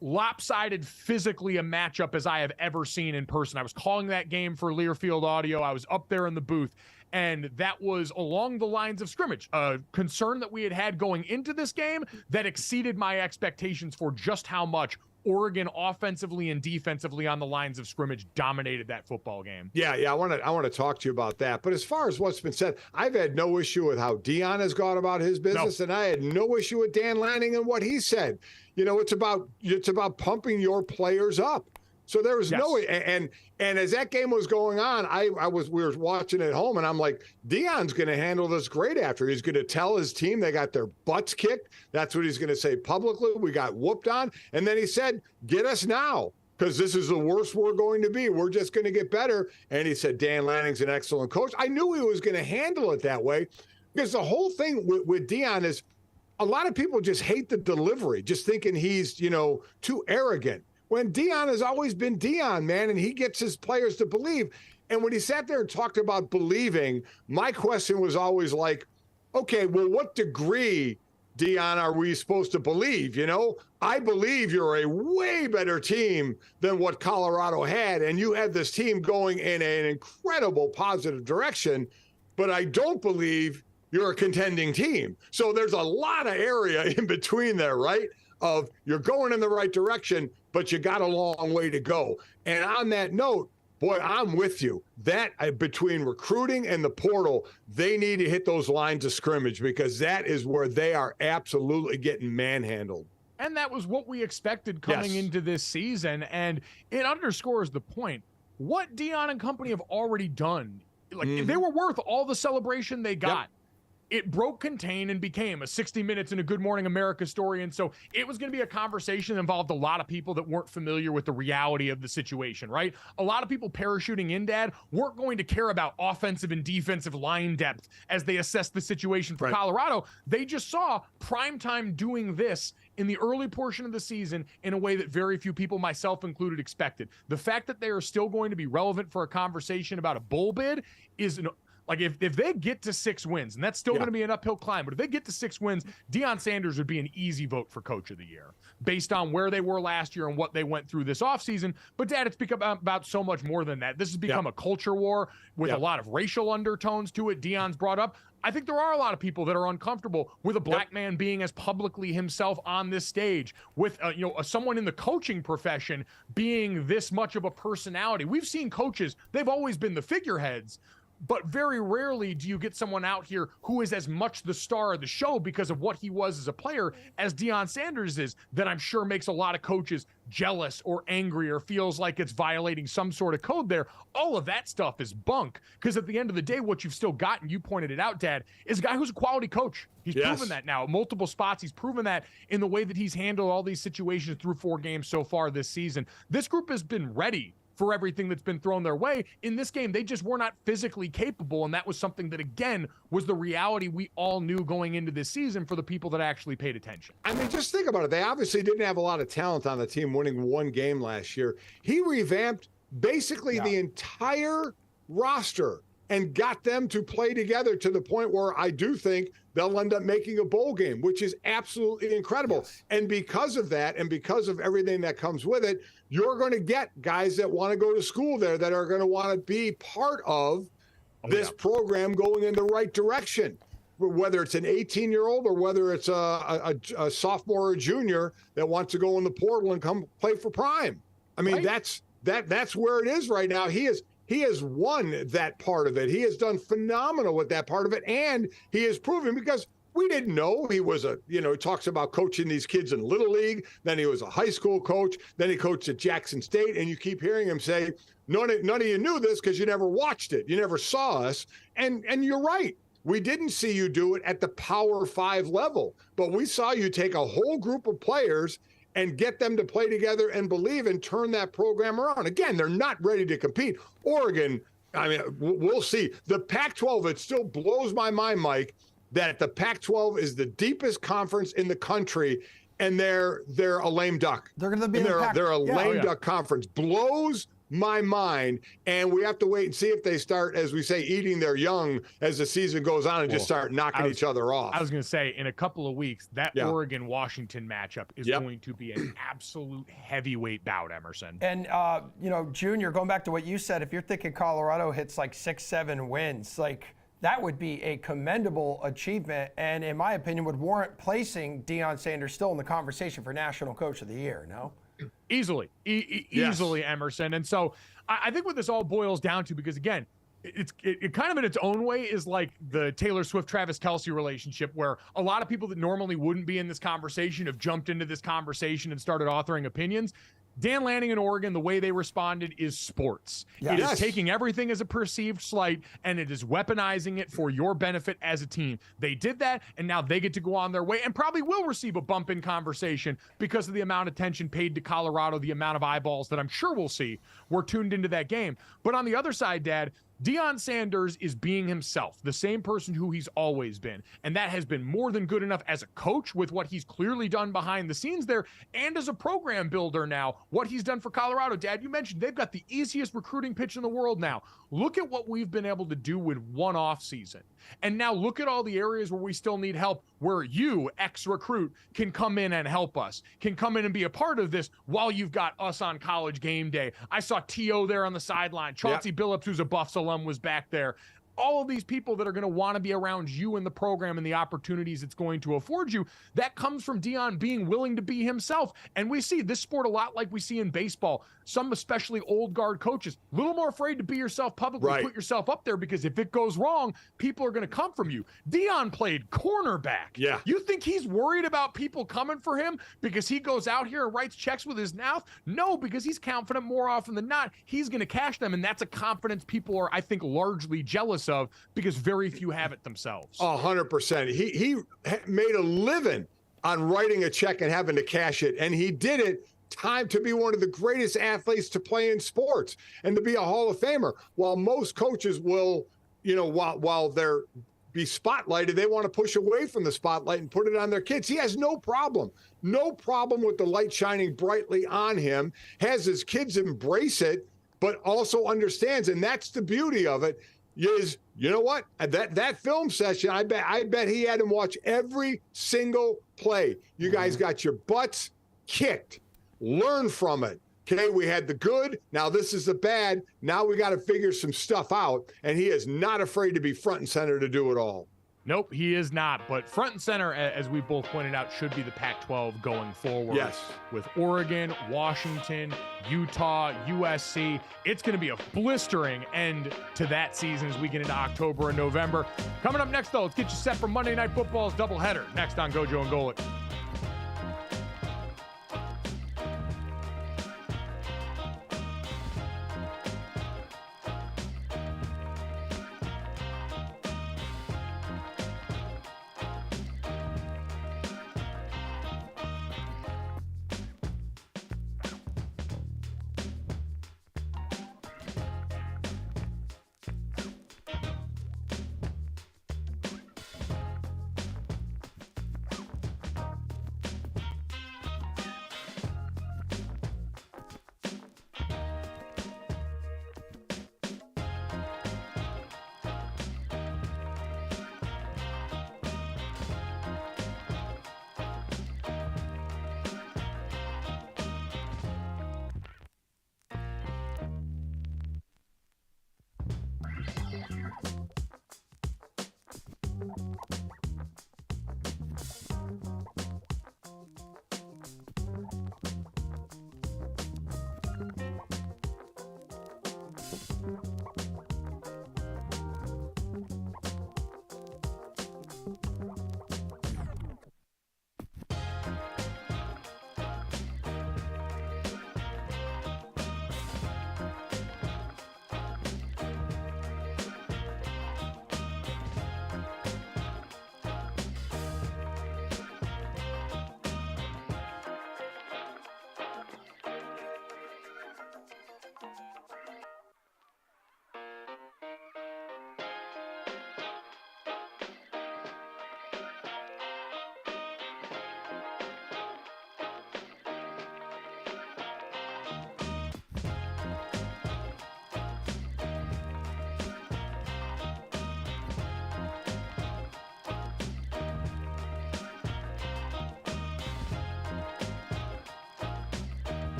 S1: lopsided physically a matchup as I have ever seen in person. I was calling that game for Learfield Audio. I was up there in the booth, and that was along the lines of scrimmage. A concern that we had going into this game that exceeded my expectations for just how much Oregon offensively and defensively on the lines of scrimmage dominated that football game.
S2: Yeah, I want to talk to you about that. But as far as what's been said, I've had no issue with how Deion has gone about his business, and I had no issue with Dan Lanning and what he said. You know, it's about pumping your players up. So there was no, and as that game was going on, we were watching at home, and I'm like, Deion's going to handle this great after. He's going to tell his team they got their butts kicked. That's what he's going to say publicly. We got whooped on. And then he said, get us now, because this is the worst we're going to be. We're just going to get better. And he said, Dan Lanning's an excellent coach. I knew he was going to handle it that way, because the whole thing with Deion is a lot of people just hate the delivery, just thinking he's, too arrogant. When Deion has always been Deion, man, and he gets his players to believe. And when he sat there and talked about believing, my question was always like, okay, well, what degree, Deion, are we supposed to believe? I believe you're a way better team than what Colorado had, and you had this team going in an incredible positive direction, but I don't believe you're a contending team. So there's a lot of area in between there, right? Of you're going in the right direction, but you got a long way to go. And on that note, boy, I'm with you. That between recruiting and the portal, they need to hit those lines of scrimmage, because that is where they are absolutely getting manhandled.
S1: And that was what we expected coming into this season. And it underscores the point. What Deion and company have already done, they were worth all the celebration they got. Yep. It broke contain and became a 60 Minutes and a Good Morning America story. And so it was going to be a conversation that involved a lot of people that weren't familiar with the reality of the situation, right? A lot of people parachuting in, Dad, weren't going to care about offensive and defensive line depth as they assessed the situation for Colorado. They just saw primetime doing this in the early portion of the season in a way that very few people, myself included, expected. The fact that they are still going to be relevant for a conversation about a bowl bid is like if they get to 6 wins, and that's still going to be an uphill climb, but if they get to 6 wins, Deion Sanders would be an easy vote for Coach of the Year based on where they were last year and what they went through this offseason. But, Dad, it's become about so much more than that. This has become a culture war with a lot of racial undertones to it. Deion's brought up. I think there are a lot of people that are uncomfortable with a black man being as publicly himself on this stage, with someone in the coaching profession being this much of a personality. We've seen coaches, they've always been the figureheads, but very rarely do you get someone out here who is as much the star of the show because of what he was as a player as Deion Sanders is, that I'm sure makes a lot of coaches jealous or angry or feels like it's violating some sort of code there. All of that stuff is bunk, because at the end of the day, what you've still got, and you pointed it out, Dad, is a guy who's a quality coach. He's proven that now at multiple spots. He's proven that in the way that he's handled all these situations through 4 games so far this season. This group has been ready for everything that's been thrown their way. In this game, they just were not physically capable, and that was something that, again, was the reality we all knew going into this season for the people that actually paid attention.
S2: I mean, just think about it. They obviously didn't have a lot of talent on the team, winning 1 game last year. He revamped basically the entire roster and got them to play together to the point where I do think they'll end up making a bowl game, which is absolutely incredible. Yes. And because of that, and because of everything that comes with it, you're going to get guys that want to go to school there that are going to want to be part of this program going in the right direction, whether it's an 18-year-old or whether it's a sophomore or junior that wants to go in the portal and come play for Prime. I mean, that's where it is right now. He has won that part of it. He has done phenomenal with that part of it. And he has proven, because we didn't know he was he talks about coaching these kids in Little League. Then he was a high school coach. Then he coached at Jackson State. And you keep hearing him say, none of you knew this because you never watched it. You never saw us. And you're right. We didn't see you do it at the Power 5 level. But we saw you take a whole group of players and get them to play together and believe and turn that program around. Again, they're not ready to compete. Oregon, I mean, we'll see. The Pac-12, it still blows my mind, Mike, that the Pac-12 is the deepest conference in the country, and they're a lame duck.
S3: They're going to be
S2: And
S3: in the
S2: they're a
S3: Pac-
S2: lame duck conference. Blows my mind, and we have to wait and see if they start, as we say, eating their young as the season goes on and just start knocking each other off.
S1: I was going to say, in a couple of weeks, that Oregon-Washington matchup is going to be an absolute heavyweight bout, Emerson.
S3: And, Junior, going back to what you said, if you're thinking Colorado hits like 6-7 wins, like that would be a commendable achievement and, in my opinion, would warrant placing Deion Sanders still in the conversation for National Coach of the Year, no?
S1: Easily, easily, Emerson. And so I think what this all boils down to, because again, it kind of in its own way is like the Taylor Swift Travis Kelce relationship, where a lot of people that normally wouldn't be in this conversation have jumped into this conversation and started authoring opinions. Dan Lanning in Oregon, the way they responded is sports. It is taking everything as a perceived slight, and it is weaponizing it for your benefit as a team. They did that, and now they get to go on their way and probably will receive a bump in conversation because of the amount of attention paid to Colorado, the amount of eyeballs that I'm sure we'll see were tuned into that game. But on the other side, Dad, Deion Sanders is being himself, the same person who he's always been. And that has been more than good enough as a coach with what he's clearly done behind the scenes there, and as a program builder now, what he's done for Colorado. Dad, you mentioned they've got the easiest recruiting pitch in the world now. Look at what we've been able to do with one off season. And now look at all the areas where we still need help, where you, ex-recruit, can come in and help us, can come in and be a part of this while you've got us on College Game Day. I saw T.O. there on the sideline. Chauncey Billups, who's a Buffs alum, was back there. All of these people that are going to want to be around you in the program and the opportunities it's going to afford you, that comes from Deion being willing to be himself. And we see this sport a lot like we see in baseball. Some especially old guard coaches, a little more afraid to be yourself publicly, put yourself up there, because if it goes wrong, people are going to come from you. Deion played cornerback.
S2: Yeah.
S1: You think he's worried about people coming for him because he goes out here and writes checks with his mouth? No, because he's confident more often than not he's going to cash them, and that's a confidence people are, I think, largely jealous of because very few have it themselves.
S2: 100%. He made a living on writing a check and having to cash it, and he did it time to be one of the greatest athletes to play in sports and to be a Hall of Famer. While most coaches will, while they're be spotlighted, they want to push away from the spotlight and put it on their kids. He has no problem with the light shining brightly on him, has his kids embrace it, but also understands, and that's the beauty of it, is, you know what? That film session, I bet he had him watch every single play. You guys got your butts kicked. Learn from it. Okay, we had the good. Now this is the bad. Now we got to figure some stuff out. And he is not afraid to be front and center to do it all.
S1: Nope, he is not. But front and center, as we both pointed out, should be the Pac-12 going forward.
S2: Yes.
S1: With Oregon, Washington, Utah, USC. It's going to be a blistering end to that season as we get into October and November. Coming up next, though, let's get you set for Monday Night Football's doubleheader. Next on GoJo and Golic.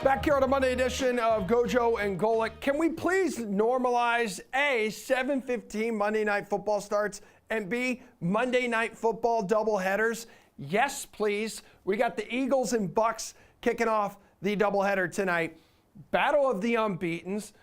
S3: Back here on a Monday edition of GoJo and Golic. Can we please normalize A, 7:15 Monday Night Football starts, and B, Monday Night Football doubleheaders? Yes, please. We got the Eagles and Bucks kicking off the doubleheader tonight. Battle of the unbeatens.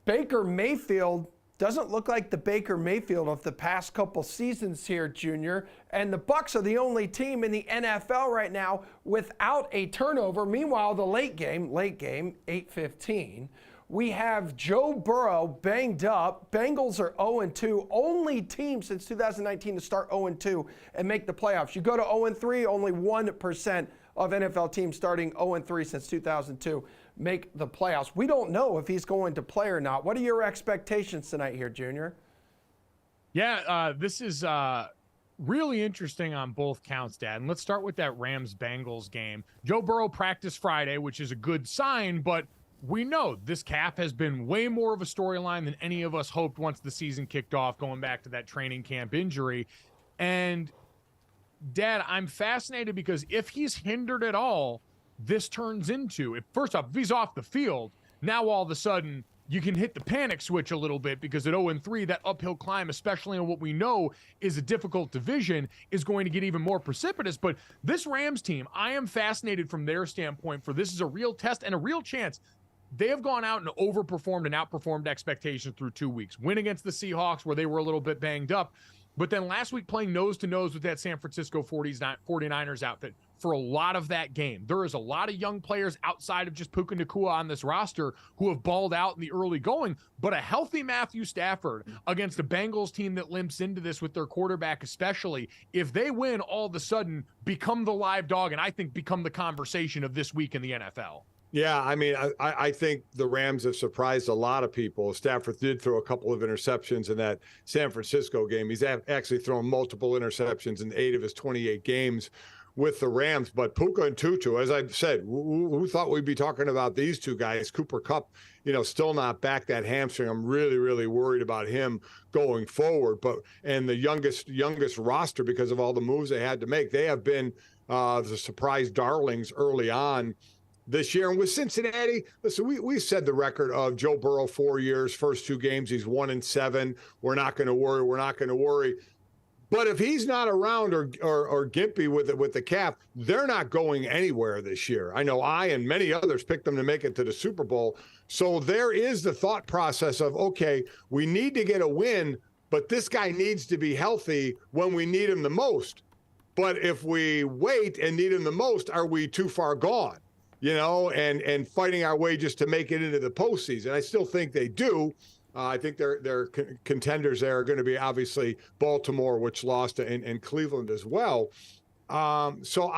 S3: Baker Mayfield doesn't look like the Baker Mayfield of the past couple seasons here, Junior. And the Bucks are the only team in the NFL right now without a turnover. Meanwhile, the late game, 8:15, we have Joe Burrow banged up. Bengals are 0-2, only team since 2019 to start 0-2 and make the playoffs. You go to 0-3, only 1% of NFL teams starting 0-3 since 2002 make the playoffs. We don't know if he's going to play or not. What are your expectations tonight here, Junior?
S1: Yeah, this is really interesting on both counts, Dad. And let's start with that Rams-Bengals game. Joe Burrow practiced Friday, which is a good sign, but we know this calf has been way more of a storyline than any of us hoped once the season kicked off, going back to that training camp injury. And, Dad, I'm fascinated because if he's hindered at all, this turns into, first off, if he's off the field, now all of a sudden you can hit the panic switch a little bit because at 0-3, that uphill climb, especially on what we know is a difficult division, is going to get even more precipitous. But this Rams team, I am fascinated from their standpoint, for this is a real test and a real chance. They have gone out and overperformed and outperformed expectations through 2 weeks. Win against the Seahawks where they were a little bit banged up. But then last week playing nose-to-nose with that San Francisco 49ers outfit for a lot of that game. There is a lot of young players outside of just Puka Nacua on this roster who have balled out in the early going, but a healthy Matthew Stafford against a Bengals team that limps into this with their quarterback especially, if they win, all of a sudden become the live dog and I think become the conversation of this week in the NFL.
S2: Yeah, I mean, I think the Rams have surprised a lot of people. Stafford did throw a couple of interceptions in that San Francisco game. He's actually thrown multiple interceptions in 8 of his 28 games with the Rams. But Puka and Tutu, as I said, who thought we'd be talking about these two guys? Cooper Kupp, still not back, that hamstring. I'm really, really worried about him going forward. And the youngest roster, because of all the moves they had to make, they have been the surprise darlings early on this year. And with Cincinnati, listen, we said the record of Joe Burrow 4 years, first 2 games, he's 1-7. We're not going to worry. We're not going to worry. But if he's not around or gimpy with the calf, they're not going anywhere this year. I know I and many others picked them to make it to the Super Bowl. So there is the thought process of, okay, we need to get a win, but this guy needs to be healthy when we need him the most. But if we wait and need him the most, are we too far gone? And fighting our way just to make it into the postseason. I still think they do. I think their contenders there are going to be obviously Baltimore, which lost, and Cleveland as well. So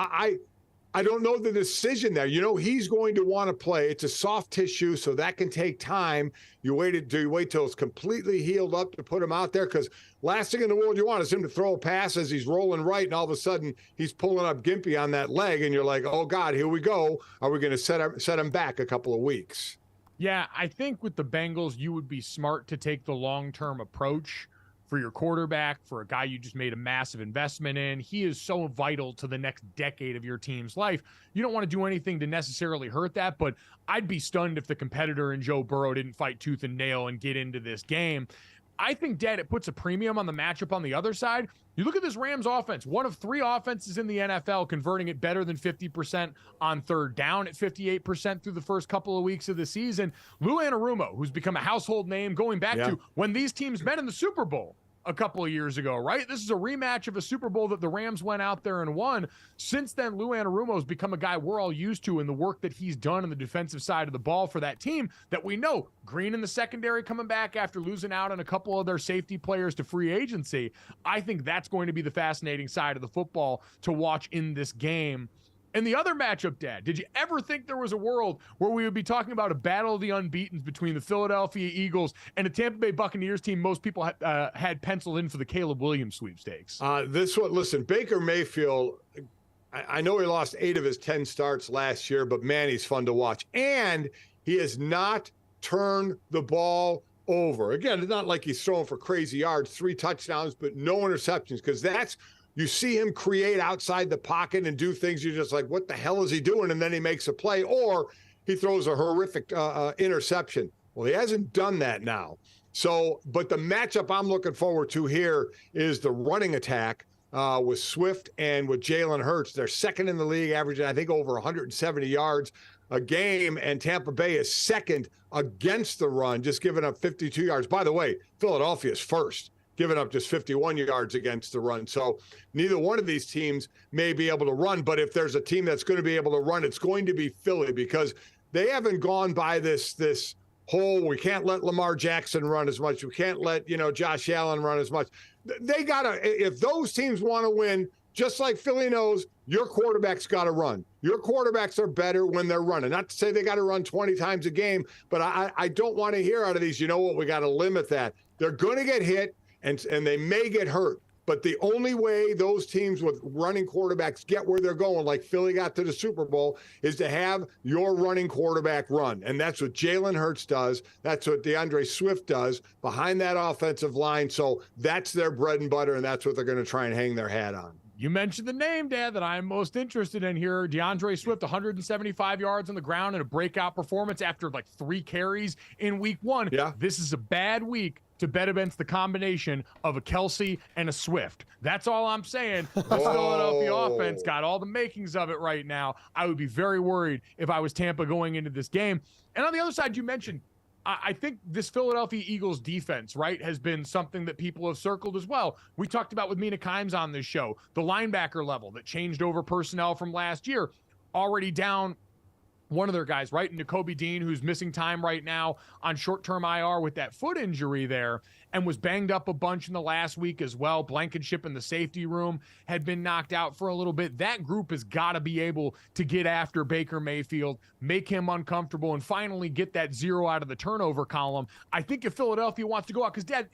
S2: I don't know the decision there. He's going to want to play. It's a soft tissue, so that can take time. Do you wait till it's completely healed up to put him out there? Because last thing in the world you want is him to throw a pass as he's rolling right, and all of a sudden he's pulling up gimpy on that leg, and you're like, oh, God, here we go. Are we going to set him back a couple of weeks?
S1: Yeah, I think with the Bengals, you would be smart to take the long-term approach for your quarterback, for a guy you just made a massive investment in. He is so vital to the next decade of your team's life. You don't want to do anything to necessarily hurt that, but I'd be stunned if the competitor in Joe Burrow didn't fight tooth and nail and get into this game. I think, Dad, it puts a premium on the matchup on the other side. You look at this Rams offense, one of 3 offenses in the NFL converting it better than 50% on third down, at 58% through the first couple of weeks of the season. Lou Anarumo, who's become a household name going back to when these teams met in the Super Bowl a couple of years ago, right? This is a rematch of a Super Bowl that the Rams went out there and won. Since then, Lou Anarumo has become a guy we're all used to in the work that he's done on the defensive side of the ball for that team that we know. Green in the secondary coming back after losing out on a couple of their safety players to free agency. I think that's going to be the fascinating side of the football to watch in this game. And the other matchup, Dad, did you ever think there was a world where we would be talking about a battle of the unbeatens between the Philadelphia Eagles and a Tampa Bay Buccaneers team most people had penciled in for the Caleb Williams sweepstakes?
S2: Listen, Baker Mayfield, I know he lost 8 of his 10 starts last year, but man, he's fun to watch. And he has not turned the ball over. Again, it's not like he's throwing for crazy yards, 3 touchdowns, but no interceptions, because you see him create outside the pocket and do things. You're just like, what the hell is he doing? And then he makes a play. Or he throws a horrific interception. Well, he hasn't done that now. So, but the matchup I'm looking forward to here is the running attack with Swift and with Jalen Hurts. They're second in the league, averaging, I think, over 170 yards a game, and Tampa Bay is second against the run, just giving up 52 yards. By the way, Philadelphia is first, giving up just 51 yards against the run. So neither one of these teams may be able to run, but if there's a team that's going to be able to run, it's going to be Philly, because they haven't gone by this whole, we can't let Lamar Jackson run as much. We can't let, Josh Allen run as much. They got to, if those teams want to win, just like Philly knows, your quarterback's got to run. Your quarterbacks are better when they're running. Not to say they got to run 20 times a game, but I don't want to hear out of these, you know what, we got to limit that. They're going to get hit and they may get hurt. But the only way those teams with running quarterbacks get where they're going, like Philly got to the Super Bowl, is to have your running quarterback run. And that's what Jalen Hurts does. That's what DeAndre Swift does behind that offensive line. So that's their bread and butter, and that's what they're going to try and hang their hat on.
S1: You mentioned the name, Dad, that I'm most interested in here. DeAndre Swift, 175 yards on the ground in a breakout performance after like 3 carries in week 1.
S2: Yeah.
S1: This is a bad week to bet against the combination of a Kelce and a Swift. That's all I'm saying. The Philadelphia offense got all the makings of it right now. I would be very worried if I was Tampa going into this game. And on the other side, you mentioned, I think this Philadelphia Eagles defense, right, has been something that people have circled as well. We talked about with Mina Kimes on this show, the linebacker level that changed over personnel from last year, already down one of their guys, right? Nakobe Dean, who's missing time right now on short-term IR with that foot injury there and was banged up a bunch in the last week as well. Blankenship in the safety room had been knocked out for a little bit. That group has got to be able to get after Baker Mayfield, make him uncomfortable, and finally get that 0 out of the turnover column. I think if Philadelphia wants to go out, because, Dad,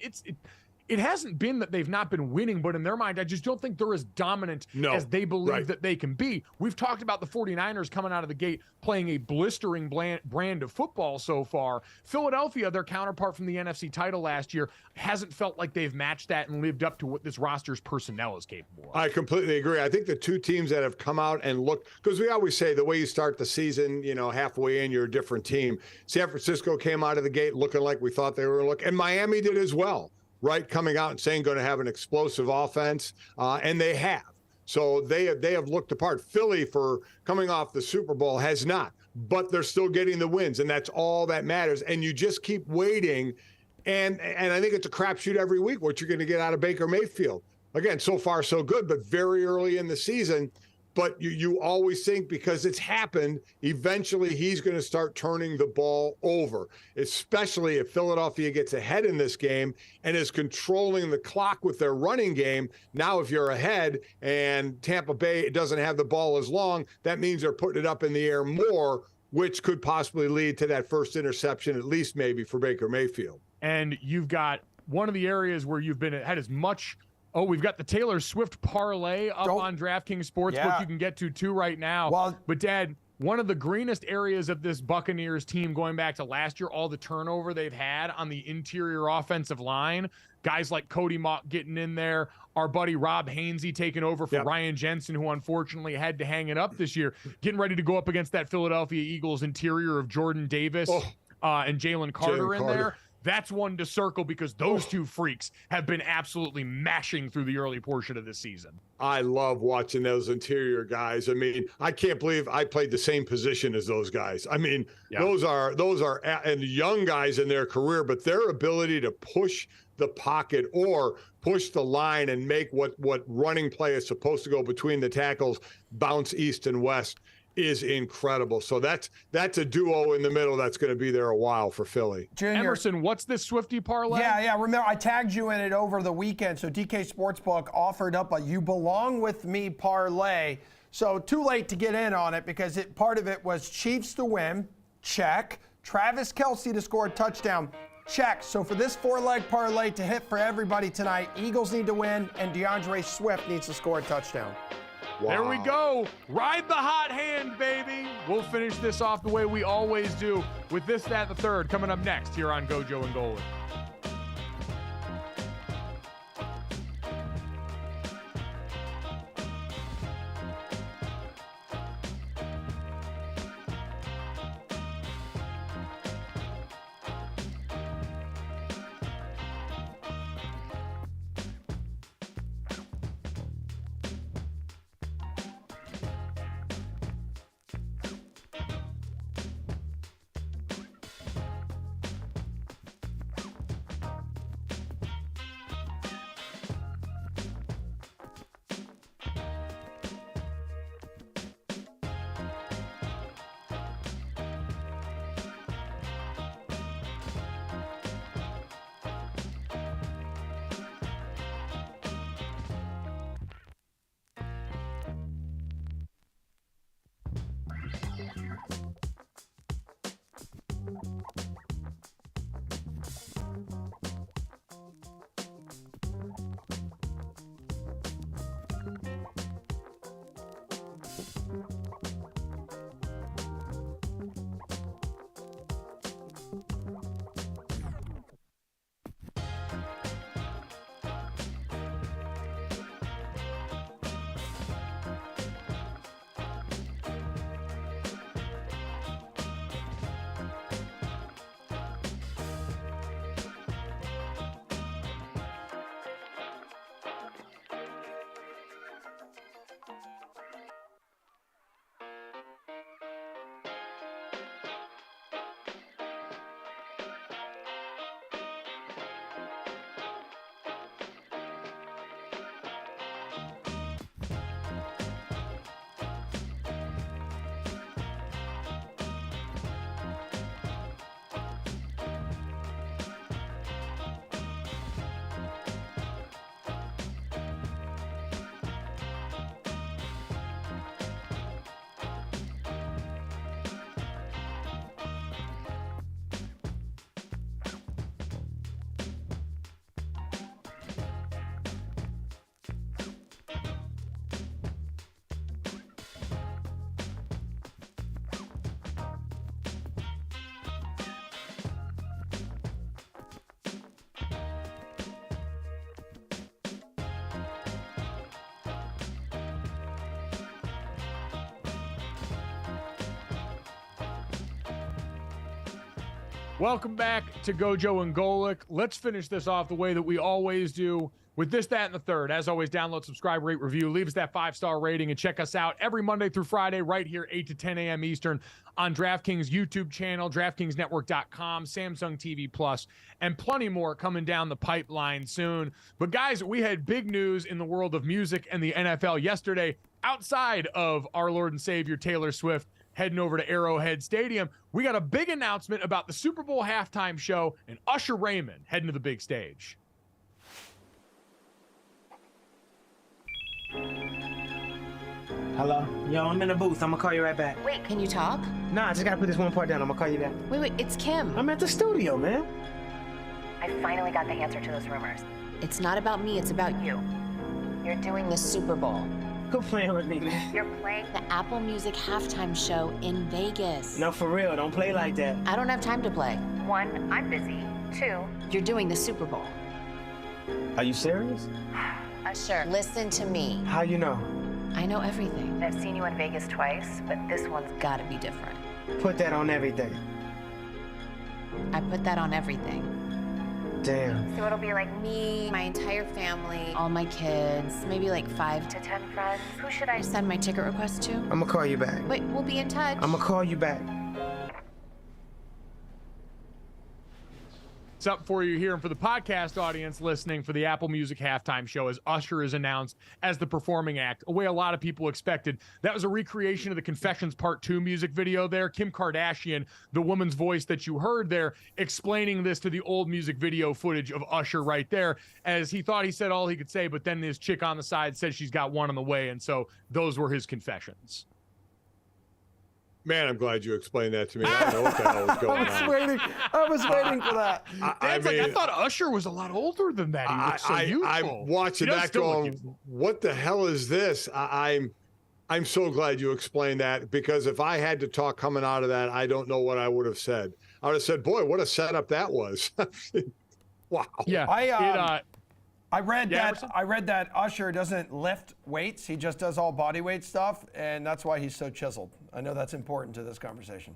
S1: it hasn't been that they've not been winning, but in their mind, I just don't think they're as dominant as they believe that they can be. We've talked about the 49ers coming out of the gate playing a blistering brand of football so far. Philadelphia, their counterpart from the NFC title last year, hasn't felt like they've matched that and lived up to what this roster's personnel is capable of.
S2: I completely agree. I think the two teams that have come out and looked, because we always say the way you start the season, halfway in, you're a different team. San Francisco came out of the gate looking like we thought they were looking, and Miami did as well. Right, coming out and saying going to have an explosive offense, and they have. So they have looked apart. Philly, for coming off the Super Bowl, has not, but they're still getting the wins, and that's all that matters. And you just keep waiting, and I think it's a crapshoot every week what you're going to get out of Baker Mayfield. Again, so far so good, but very early in the season. But you always think, because it's happened, eventually he's going to start turning the ball over, especially if Philadelphia gets ahead in this game and is controlling the clock with their running game. Now, if you're ahead and Tampa Bay doesn't have the ball as long, that means they're putting it up in the air more, which could possibly lead to that first interception, at least maybe for Baker Mayfield.
S1: And you've got one of the areas where you've been had as much. Oh, we've got the Taylor Swift parlay up on DraftKings Sportsbook. You can get to too right now. But, Dad, one of the greenest areas of this Buccaneers team going back to last year, all the turnover they've had on the interior offensive line, guys like Cody Mauch getting in there, our buddy Rob Hainsey taking over for Ryan Jensen, who unfortunately had to hang it up this year, getting ready to go up against that Philadelphia Eagles interior of Jordan Davis and Jalen Carter in there. That's one to circle, because those two freaks have been absolutely mashing through the early portion of this season.
S2: I love watching those interior guys. I mean, I can't believe I played the same position as those guys. I mean, those are and young guys in their career, but their ability to push the pocket or push the line and make what running play is supposed to go between the tackles bounce east and west is incredible. So that's a duo in the middle that's going to be there a while for Philly.
S3: Junior,
S1: Emerson, what's this Swiftie parlay?
S3: Yeah. Remember, I tagged you in it over the weekend. So DK Sportsbook offered up a "You Belong With Me" parlay. So too late to get in on it, because part of it was Chiefs to win, check. Travis Kelce to score a touchdown, check. So for this 4-leg parlay to hit for everybody tonight, Eagles need to win and DeAndre Swift needs to score a touchdown.
S2: Wow.
S1: There we go. Ride the hot hand, baby. We'll finish this off the way we always do with this, that, the third coming up next here on GoJo and Golic. Welcome back to GoJo and Golic. Let's finish this off the way that we always do with this, that, and the third. As always, download, subscribe, rate, review, leave us that 5-star rating, and check us out every Monday through Friday right here, 8 to 10 a.m. Eastern on DraftKings YouTube channel, DraftKingsNetwork.com, Samsung TV Plus, and plenty more coming down the pipeline soon. But guys, we had big news in the world of music and the NFL yesterday outside of our Lord and Savior Taylor Swift heading over to Arrowhead Stadium. We got a big announcement about the Super Bowl halftime show and Usher Raymond heading to the big stage.
S11: Hello? Yo, I'm in the booth. I'm gonna call you right back.
S12: Wait, can you talk?
S11: Nah, I just gotta put this one part down. I'm gonna call you back.
S12: Wait, it's Kim.
S11: I'm at the studio, man.
S12: I finally got the answer to those rumors. It's not about me, it's about you. You're doing the Super Bowl.
S11: Quit playing with me, man.
S12: You're playing the Apple Music halftime show in Vegas.
S11: No, for real. Don't play like that.
S12: I don't have time to play. 1, I'm busy. 2, you're doing the Super Bowl.
S11: Are you serious?
S12: Usher, listen to me.
S11: How you know?
S12: I know everything. I've seen you in Vegas twice, but this one's gotta be different.
S11: Put that on everything.
S12: I put that on everything.
S11: Damn.
S12: So it'll be like me, my entire family, all my kids, maybe like 5 to 10 friends. Who should I send my ticket request to?
S11: I'm gonna call you back.
S12: Wait, we'll be in touch.
S11: I'm gonna call you back.
S1: What's up for you here and for the podcast audience listening for the Apple Music halftime show as Usher is announced as the performing act, a way a lot of people expected. That was a recreation of the Confessions Part 2 music video there. Kim Kardashian, the woman's voice that you heard there, explaining this to the old music video footage of Usher right there, as he thought he said all he could say, but then his chick on the side said she's got one on the way, and so those were his confessions.
S2: Man, I'm glad you explained that to me. I don't know what the hell was going on.
S3: I was waiting for that.
S1: I thought Usher was a lot older than that. He looked so youthful.
S2: I'm watching that going, what the hell is this? I'm so glad you explained that, because if I had to talk coming out of that, I don't know what I would have said. I would have said, boy, what a setup that was. Wow.
S1: Yeah.
S3: I read that Usher doesn't lift weights. He just does all body weight stuff, and that's why he's so chiseled. I know that's important to this conversation.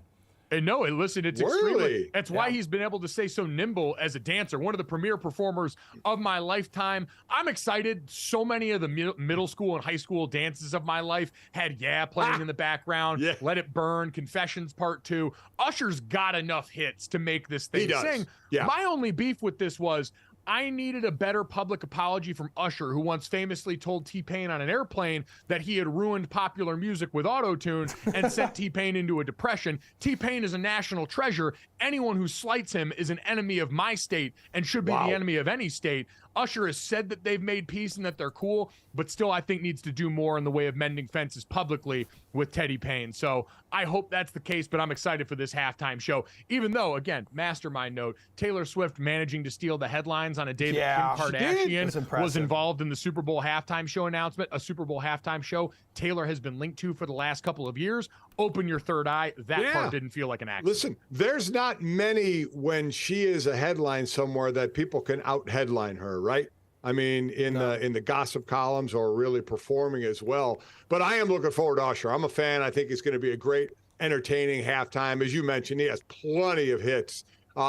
S1: And no, listen, it's extremely. That's why he's been able to stay so nimble as a dancer. One of the premier performers of my lifetime. I'm excited. So many of the middle school and high school dances of my life had playing in the background. Yeah. Let It Burn, Confessions Part 2. Usher's got enough hits to make this thing sing. Yeah. My only beef with this was I needed a better public apology from Usher, who once famously told T-Pain on an airplane that he had ruined popular music with auto-tune and sent T-Pain into a depression. T-Pain is a national treasure. Anyone who slights him is an enemy of my state and should be the enemy of any state. Usher has said that they've made peace and that they're cool, but still I think needs to do more in the way of mending fences publicly with Teddy Payne. So I hope that's the case, but I'm excited for this halftime show, even though, again, mastermind note, Taylor Swift managing to steal the headlines on a day that Kim Kardashian was involved in the Super Bowl halftime show announcement, a Super Bowl halftime show Taylor has been linked to for the last couple of years. Open your third eye. That part didn't feel like an accident.
S2: Listen, there's not many when she is a headline somewhere that people can out-headline her, right? I mean, in the gossip columns or really performing as well. But I am looking forward to Usher. I'm a fan. I think it's going to be a great, entertaining halftime. As you mentioned, he has plenty of hits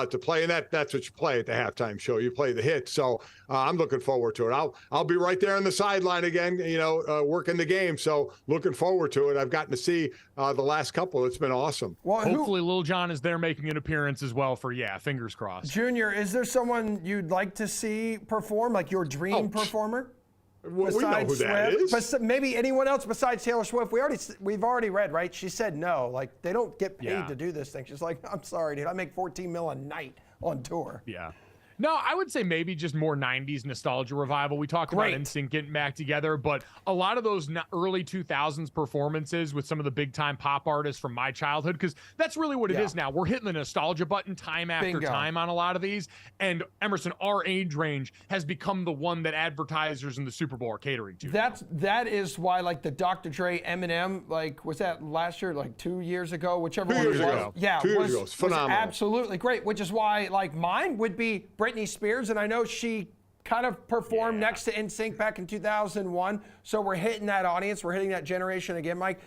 S2: to play, and that's what you play at the halftime show. You play the hits. So I'm looking forward to it. I'll be right there on the sideline again, working the game. So looking forward to it. I've gotten to see the last couple. It's been awesome.
S1: Well, hopefully Lil Jon is there making an appearance as well for, fingers crossed.
S3: Junior, is there someone you'd like to see perform, like your dream performer?
S2: Well, we know who that is.
S3: Maybe anyone else besides Taylor Swift. We've already read, right? She said no. Like, they don't get paid to do this thing. She's like, I'm sorry, dude. I make $14 million a night on tour.
S1: Yeah. No, I would say maybe just more 90s nostalgia revival. We talked about NSYNC getting back together, but a lot of those early 2000s performances with some of the big-time pop artists from my childhood, because that's really what it is now. We're hitting the nostalgia button time after time on a lot of these, and Emerson, our age range, has become the one that advertisers in the Super Bowl are catering to.
S3: That is why, like, the Dr. Dre, Eminem, like, was that last year, like 2 years ago, whichever one it was? Yeah,
S2: 2 years ago. It's phenomenal.
S3: Was absolutely great, which is why, like, mine would be Britney Spears, and I know she kind of performed next to NSYNC back in 2001, so we're hitting that audience, we're hitting that generation again, Mike.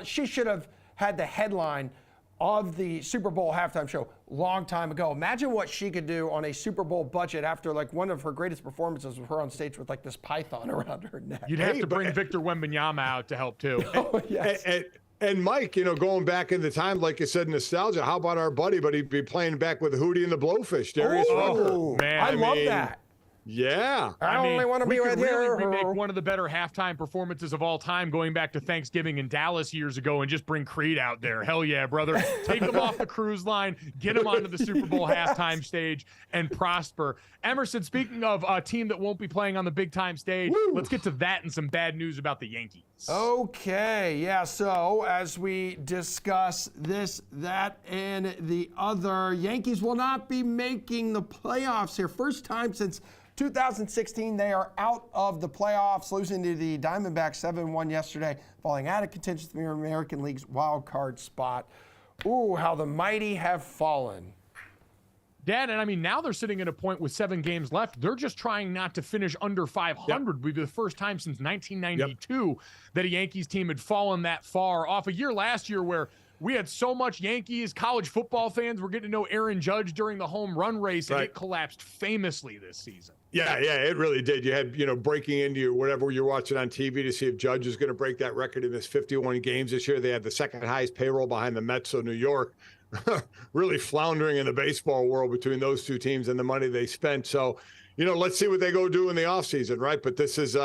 S3: She should have had the headline of the Super Bowl halftime show long time ago. Imagine what she could do on a Super Bowl budget after, like, one of her greatest performances was her on stage with, like, this python around her neck.
S1: You'd have to bring Victor Wembanyama out to help too.
S2: And Mike, going back in the time, like you said, nostalgia. How about our buddy? But he'd be playing back with Hootie and the Blowfish, Darius Rucker.
S1: Man,
S3: I love that.
S2: Yeah.
S3: I only want to be with her.
S1: We could really remake one of the better halftime performances of all time, going back to Thanksgiving in Dallas years ago, and just bring Creed out there. Hell yeah, brother. Take them off the cruise line, get them onto the Super Bowl halftime stage, and prosper. Emerson, speaking of a team that won't be playing on the big time stage, let's get to that and some bad news about the Yankees.
S3: Okay, yeah, so as we discuss this, that, and the other, Yankees will not be making the playoffs here. First time since 2016, they are out of the playoffs, losing to the Diamondbacks 7-1 yesterday, falling out of contention for the American League's wild card spot. Ooh, how the mighty have fallen.
S1: Dad, and I mean, now they're sitting at a point with 7 games left. They're just trying not to finish under 500. Would be the first time since 1992 that a Yankees team had fallen that far off a year last year where we had so much Yankees, college football fans were getting to know Aaron Judge during the home run race, and it collapsed famously this season.
S2: Yeah, it really did. You had, breaking into whatever you're watching on TV to see if Judge is going to break that record in his 51 games this year. They had the second highest payroll behind the Mets, so New York really floundering in the baseball world between those two teams and the money they spent. So, let's see what they go do in the offseason, right? But this is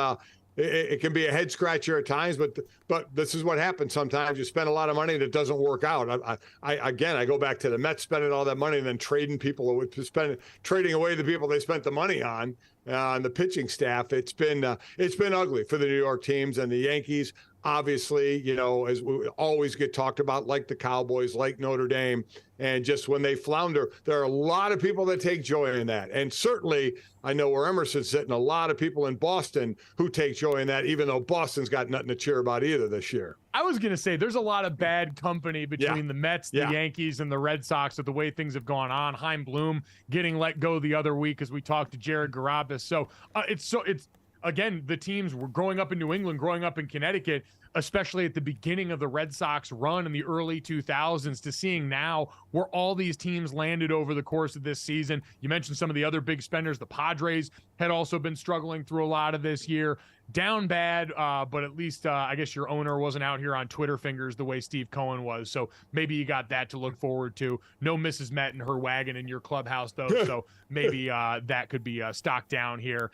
S2: it can be a head scratcher at times, but this is what happens sometimes. You spend a lot of money and it doesn't work out. I go back to the Mets spending all that money and then trading away the people they spent the money on the pitching staff. It's been ugly for the New York teams, and the Yankees, obviously, as we always get talked about, like the Cowboys, like Notre Dame, and just when they flounder, there are a lot of people that take joy in that. And certainly, I know where Emerson's sitting, a lot of people in Boston who take joy in that, even though Boston's got nothing to cheer about either this year.
S1: I was going to say, there's a lot of bad company between the Mets, the Yankees, and the Red Sox with the way things have gone on. Chaim Bloom getting let go the other week as we talked to Jared Garabas. So it's again, the teams were growing up in New England, growing up in Connecticut, especially at the beginning of the Red Sox run in the early 2000s, to seeing now where all these teams landed over the course of this season. You mentioned some of the other big spenders. The Padres had also been struggling through a lot of this year. Down bad, but at least I guess your owner wasn't out here on Twitter fingers the way Steve Cohen was. So maybe you got that to look forward to. No Mrs. Met and her wagon in your clubhouse, though. So maybe that could be stocked down here.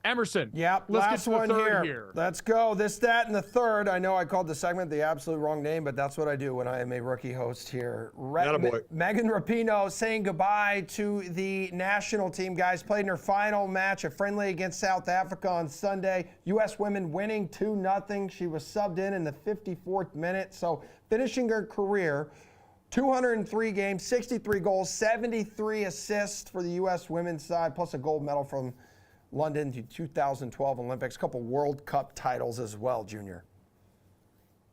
S1: Emerson.
S3: Yep,
S1: let's
S3: last
S1: get to the
S3: one
S1: third
S3: here. Let's go. This, that, and the third. I know I called the segment the absolute wrong name, but that's what I do when I am a rookie host here. Megan Rapinoe saying goodbye to the national team, guys. Played in her final match, a friendly against South Africa on Sunday. U.S. women winning 2-0. She was subbed in the 54th minute. So finishing her career, 203 games, 63 goals, 73 assists for the U.S. women's side, plus a gold medal from London to 2012 Olympics, a couple World Cup titles as well, Junior.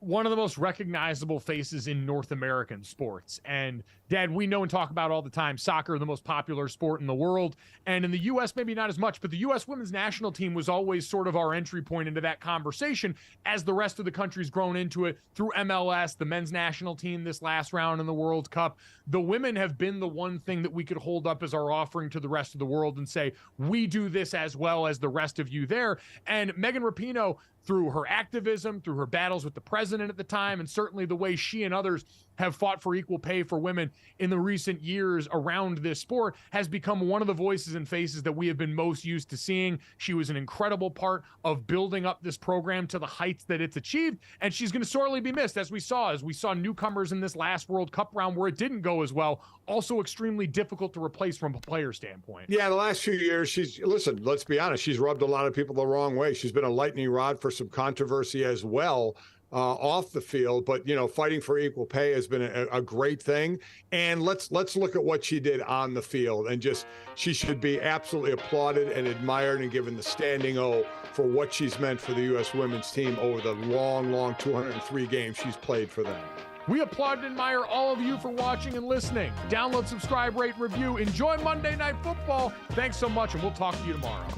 S1: One of the most recognizable faces in North American sports. And Dad, we know and talk about all the time, soccer, the most popular sport in the world. And in the U.S., maybe not as much, but the U.S. women's national team was always sort of our entry point into that conversation as the rest of the country's grown into it through MLS, the men's national team this last round in the World Cup. The women have been the one thing that we could hold up as our offering to the rest of the world and say, we do this as well as the rest of you there. And Megan Rapinoe, through her activism, through her battles with the president at the time, and certainly the way she and others have fought for equal pay for women in the recent years around this sport, has become one of the voices and faces that we have been most used to seeing. She was an incredible part of building up this program to the heights that it's achieved, and she's going to sorely be missed, as we saw newcomers in this last World Cup round where it didn't go as well, also extremely difficult to replace from a player standpoint.
S2: Yeah, the last few years, let's be honest, she's rubbed a lot of people the wrong way. She's been a lightning rod for some controversy as well off the field, but fighting for equal pay has been a great thing. And let's look at what she did on the field, and she should be absolutely applauded and admired and given the standing O for what she's meant for the U.S. women's team over the long 203 games she's played for them.
S1: We applaud and admire all of you for watching and listening. Download, subscribe, rate, review. Enjoy Monday Night Football. Thanks so much, and we'll talk to you tomorrow.